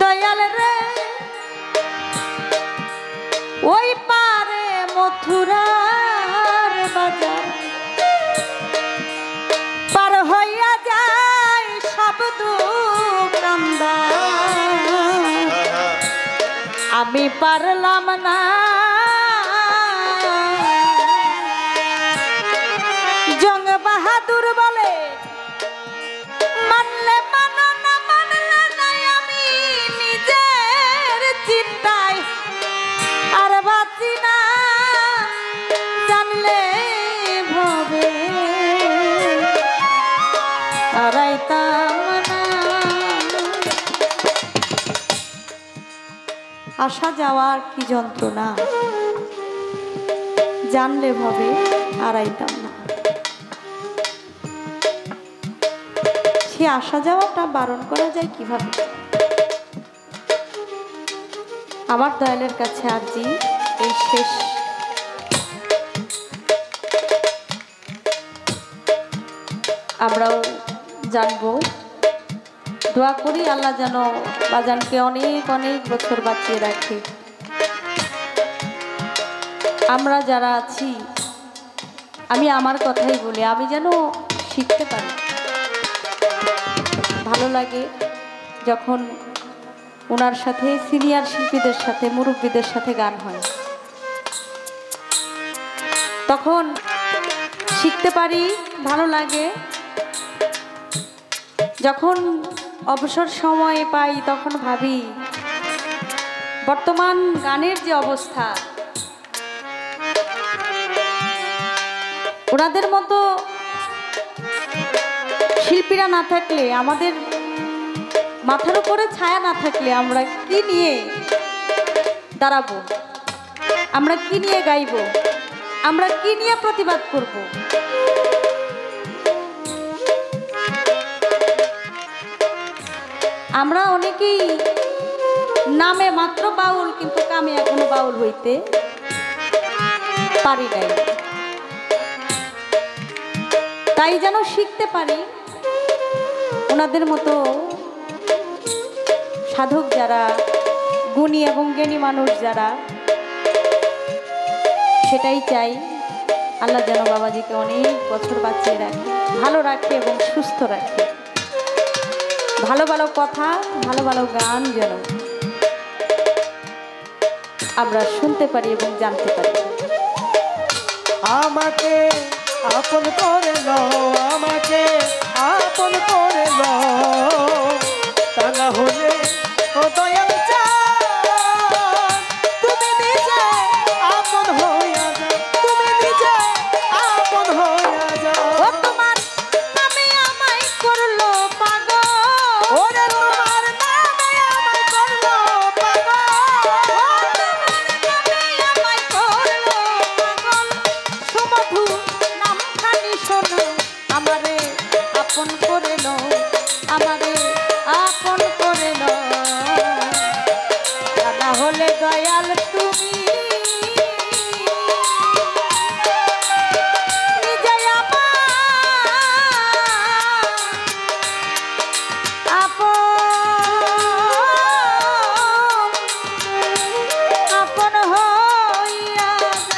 দয়াল রে ওই পারে মথুরার বাজার পার হইয়া যায় সব দোকানদার, আমি পারলাম না জং বাহাদুর বলে মানলে মানো না মানলে নাই আমি নিজের চিন্তায় আর বাঁচি না জানলে ভবে হারাইতাম না। আসা যাওয়ার কি যন্ত্রণা জানলে ভবে হারাইতাম না। সে আসা যাওয়াটা বারণ করা যায় কিভাবে? আমার দয়ালের কাছে আরজি এই শেষ আমরাও জানবো, দোয়া করি আল্লাহ যেন বাজানকে অনেক অনেক বছর বাঁচিয়ে রাখে। আমরা যারা আছি, আমি আমার কথাই বলি, আমি যেন শিখতে পারি। ভালো লাগে যখন ওনার সাথে সিনিয়র শিল্পীদের সাথে মুরব্বীদের সাথে গান হয়, তখন শিখতে পারি, ভালো লাগে। যখন অবসর সময় পাই তখন ভাবি বর্তমান গানের যে অবস্থা, ওনাদের মতো শিল্পীরা না থাকলে, আমাদের মাথার উপরে ছায়া না থাকলে আমরা কি নিয়ে দাঁড়াবো, আমরা কি নিয়ে গাইবো, আমরা কি নিয়ে প্রতিবাদ করব? আমরা অনেকেই নামে মাত্র বাউল, কিন্তু কামে এখনো বাউল হইতে পারি নাই। তাই যেন শিখতে পারি ওনাদের মতো সাধক যারা, গুণী এবং জ্ঞানী মানুষ যারা, সেটাই চাই। আল্লাহ যেন বাবাজিকে অনেক বছর বাঁচিয়ে রাখে, ভালো রাখে এবং সুস্থ রাখে। ভালো ভালো কথা, ভালো ভালো গান যেন আমরা শুনতে পারি এবং জানতে পারি। আমাকে আপন করে লও, আমাকে আপন করে লও, তা না হলে ও দয়াল চাঁদ তুমি নিজে আপন হইয়া যাও, তুমি নিজে আপন হইয়া যাও। ও তোমার নামে আমায় করলো পাগল, ওরে তোমার নামে আমায় করলো পাগল, আমায় করলো পাগল। সুমধু নামখানি শোনো, আমারে আপন করে নাও, আমারে আপন করে নাও। তা না হলে দয়াল তুমি নিজে আমার আপন হইয়া যাও।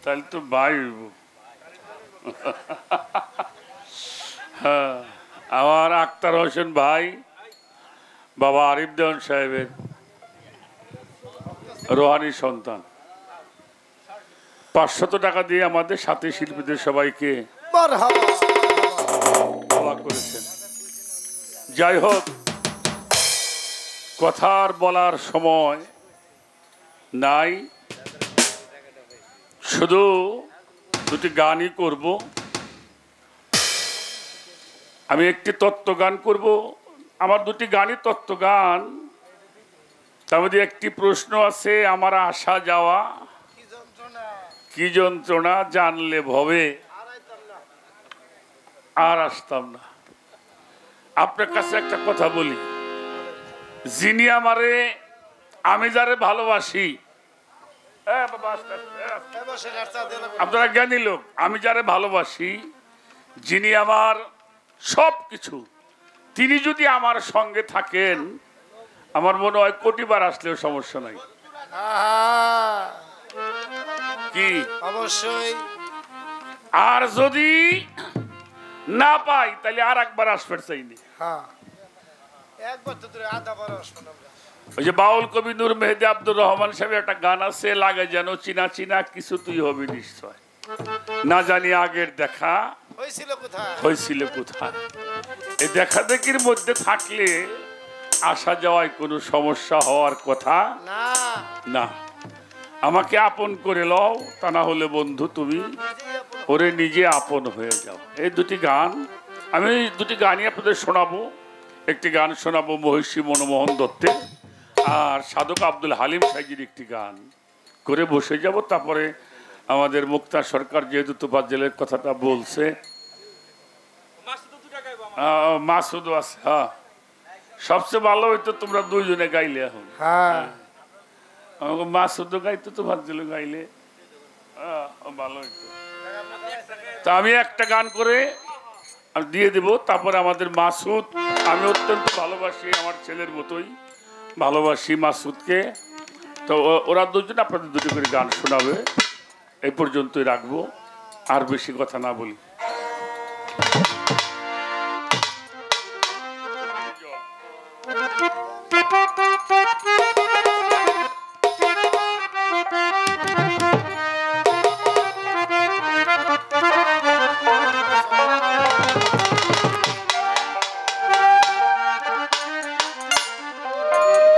তাহলে তো ভাই হইব। হ্যাঁ, আমার আক্তার হোসেন ভাই, বাবা আরিফ দেওয়ান সাহেবের রোহানি সন্তান, 500 টাকা দিয়ে আমাদের সাথী শিল্পীদের সবাইকে মারহাবা। দোয়া করেছেন। যাই হোক, কথার বলার সময় নাই, শুধু দুটি গানই করব। আমি একটি তত্ত্ব গান করব, আমার দুটি গানই তত্ত্ব গান। তার মধ্যে একটি প্রশ্ন আছে, আমার আসা যাওয়া কি যন্ত্রণা, জানলে ভবে আর আসতাম না। আপনার কাছে একটা কথা বলি, যিনি আমারে, আমি যারে ভালোবাসি, আপনারা জ্ঞানী লোক, আমি যারে ভালোবাসি, যিনি আমার সব কিছু, তিনি যদি আমার সঙ্গে থাকেন, আমার মনে হয় কোটিবার আসলেও সমস্যা নাই। কি অবশ্যই। আর যদি না পাই তাহলে আর একবার আসবে চাইনি। হ্যাঁ, একবার তো দূরে আধা বার আসবো না আমরা। ওই যে বাউল কবি নূর মেহেদি আব্দুর রহমান সাহেবের একটা গান আছে, লাগে যেন চিনা চিনা কিছু তুই হবি নিশ্চয়, না জানি আগের দেখা হয়েছিল কোথায়? হয়েছিল কোথায়। এই দেখা দেখির মধ্যে থাকলে আসা যাওয়ায় কোনো সমস্যা হওয়ার কথা না, না। আমাকে আপন করে লও, তা না হলে বন্ধু তুমি ওরে নিজে আপন হয়ে যাও। এই দুটি গান, আমি দুটি গানই আপনাদের শোনাবো। একটি গান শোনাবো মহিষী মনমোহন দত্তের, আর সাধক আব্দুল হালিম সাহেবের একটি গান করে বসে যাব। তারপরে আমাদের মুক্তা সরকার যেহেতু তোফাজ্জলের কথাটা বলছে, মাসুদও আছে। হ্যাঁ, সবচেয়ে ভালো হইতো তোমরা দুইজনে গাইলে। এখন হ্যাঁ, আমাকে মাসুদও গাইতো, তোফাজ্জলও গাইলে ভালো হইতো। তা আমি একটা গান করে আমি দিয়ে দেব, তারপরে আমাদের মাসুদ, আমি অত্যন্ত ভালোবাসি, আমার ছেলের মতোই ভালোবাসি মাসুদকে। তো ওরা দুজন আপনাদের দুটো করে গান শোনাবে। এই পর্যন্তই রাখবো, আর বেশি কথা না বলি।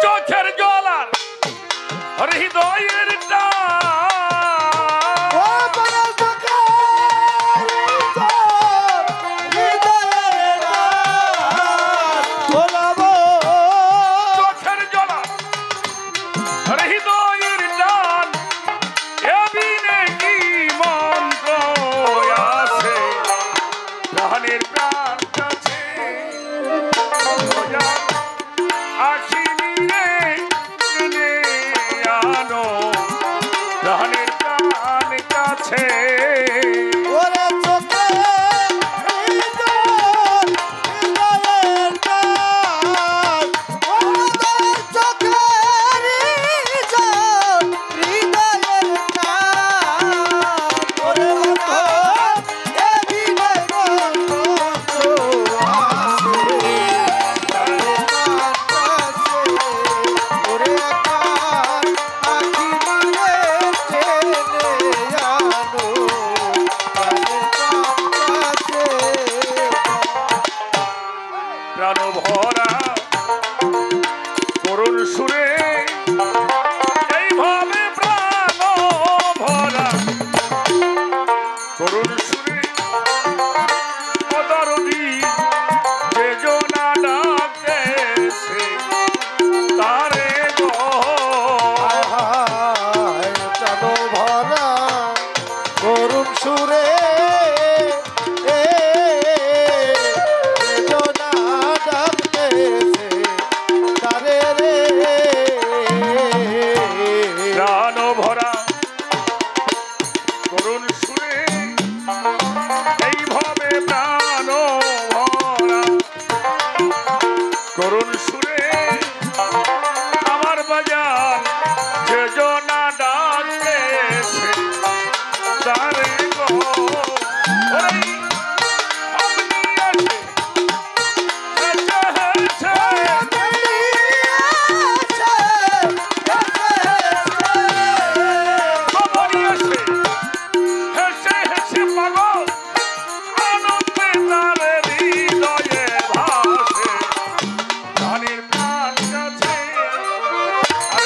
চোখের জল আর হৃদয়ের টান, ও বনের হৃদয়ের ভোলাবো। চোখের জল আর হৃদয়ের টান, এবিনে কি মন্ত্র আছে, প্রাণের প্রাণ কাছে আখি নিয়ে টেনে আনো, প্রাণের প্রাণ কাছে। ওরে চোখে হৃদয়ের টান, ওদের চোখে হৃদয়ের টান, ওরে বন্ধন এবিনে মন্ত্র আছে, ওরে একবার আখি নিয়ে টেনে আনো, প্রাণ ভরা করুণ সুরে, এইভাবে প্রাণ ভরা করুণ সুরে, অদরদি যে জনা ডাকতেছে তারে গো। প্রাণ ভরা করুণ সুরে জনা ডাকতেছে তারে রে। প্রাণ ভরা করুণ সুরে, এইভাবে প্রাণ ভরা করুণ সুরে, আমার বাজার যে জনা ডাকতেছে তারে গো। ওই আপনি আছে, হেসে হেসে, খবরই আছে, হেসে হেসে পাগল, আনন্দে তারে হৃদয়ে ভাসে, প্রাণের প্রাণ কাছে। আর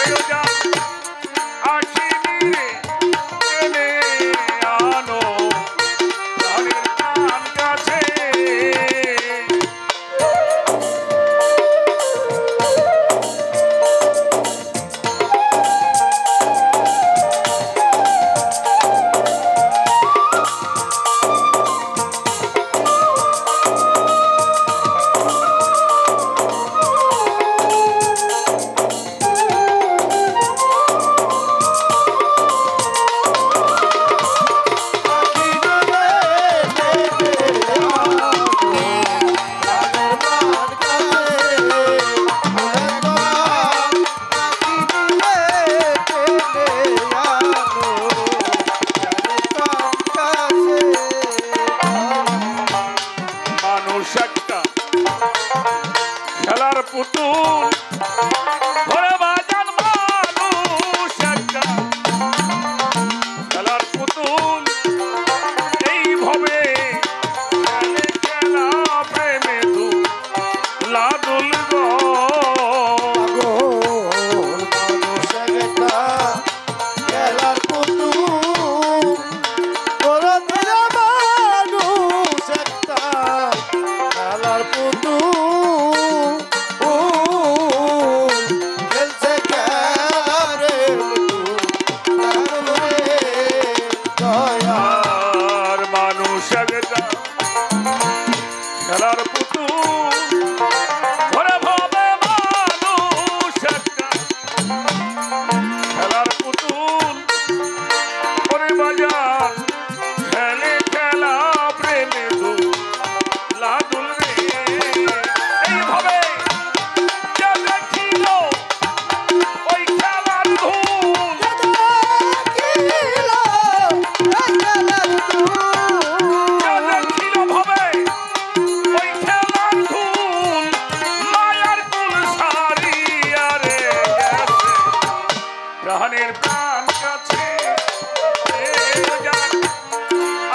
প্রাণের প্রাণ কাছে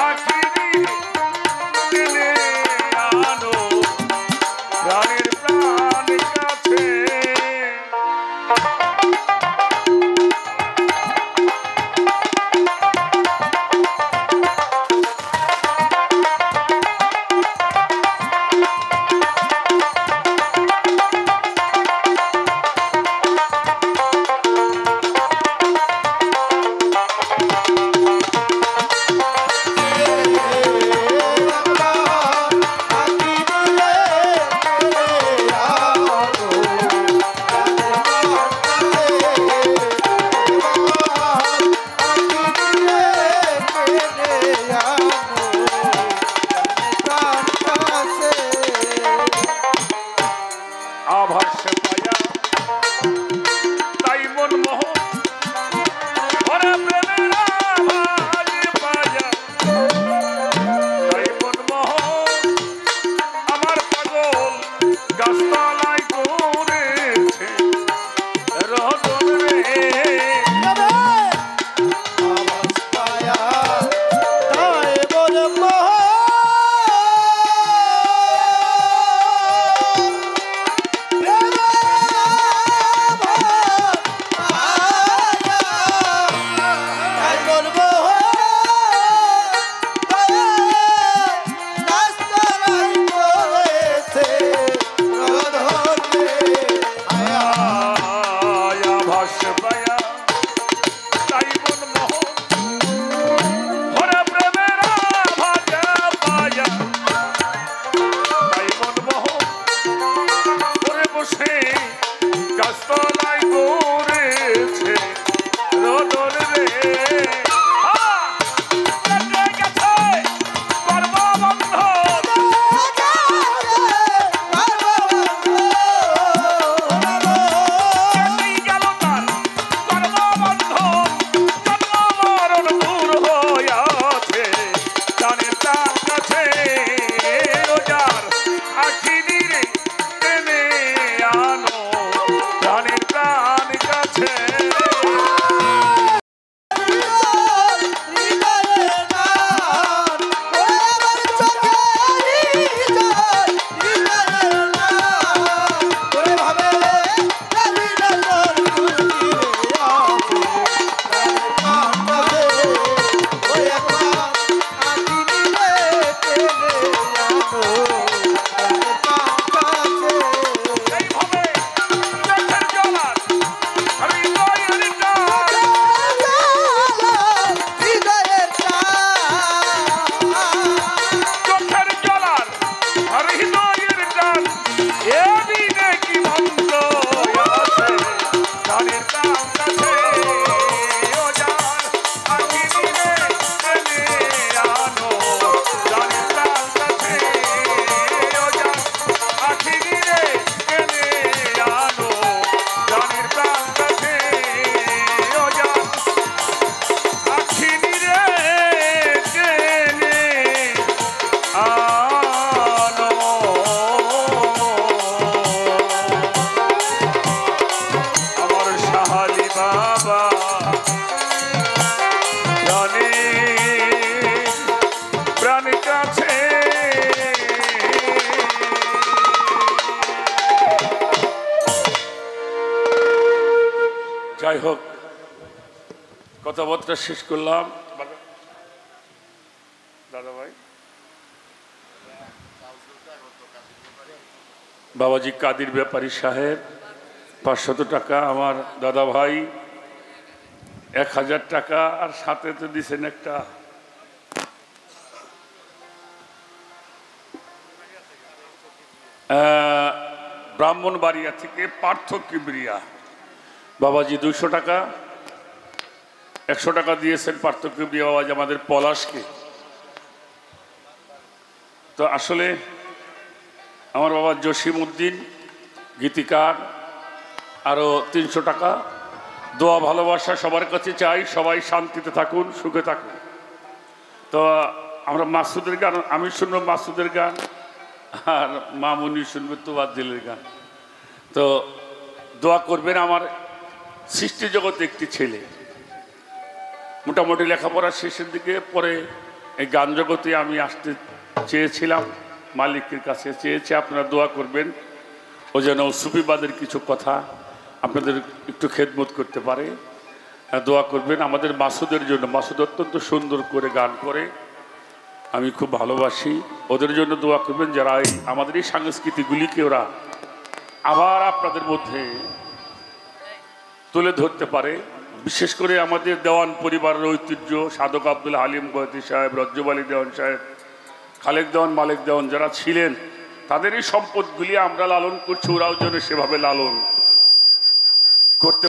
আখিরি টেনে আনো প্রাণের প্রাণ কাছে আভাস পায়া তাই মন মোহ ওরে প্রেমের আভাস পায়া তাই মন মোহ আমার পাগল গাছতলায় করেছে রতন রে আভাস পায়া তাই মন মোহ ওরে প্রেমের আভাস পায়া তাই মন মোহ করে বসে গাছতলায় করেছে রতন রে যাই হোক কথাবার্তা শেষ করলাম দাদা ভাই বাবাজি কাদির ব্যাপারী সাহেব 500 টাকা আমার দাদা ভাই 1000 টাকা আর সাথে তো দিছেন একটা ব্রাহ্মণবাড়িয়া থেকে পার্থ কিবরিয়া বাবাজি 200 টাকা 100 টাকা দিয়েছেন পার্থ কিবরিয়া বাবাজি আমাদের পলাশকে। তো আসলে আমার বাবা জসিম উদ্দিন গীতিকার আরও 300 টাকা। দোয়া ভালোবাসা সবার কাছে চাই, সবাই শান্তিতে থাকুন, সুখে থাকুন। তো আমরা মাসুদের গান, আমি শুনবো মাসুদের গান আর মামুনি শুনবে তোবাদ্দিলের গান। তো দোয়া করবেন আমার সৃষ্টি জগতে একটি ছেলে, মোটামুটি লেখাপড়া শেষের দিকে। পরে এই গান জগতে আমি আসতে চেয়েছিলাম, মালিকের কাছে চেয়েছি আপনারা দোয়া করবেন ও যেন সুফিবাদের কিছু কথা আপনাদের একটু খেদমত করতে পারে। দোয়া করবেন আমাদের মাসুদের জন্য। মাসুদ অত্যন্ত সুন্দর করে গান করে, আমি খুব ভালোবাসি। ওদের জন্য দোয়া করবেন যারা আমাদের এই সংস্কৃতিগুলিকে ওরা আবার আপনাদের মধ্যে তুলে ধরতে পারে। বিশেষ করে আমাদের দেওয়ান পরিবারের ঐতিহ্য, সাধক আব্দুল হালিম বয়তি সাহেব, রজ্জব আলী দেওয়ান সাহেব, খালেক দেওয়ান, মালিক দেওয়ান যারা ছিলেন, তাদের এই সম্পদগুলি আমরা লালন করছি, ওরাও যেন সেভাবে লালন করতে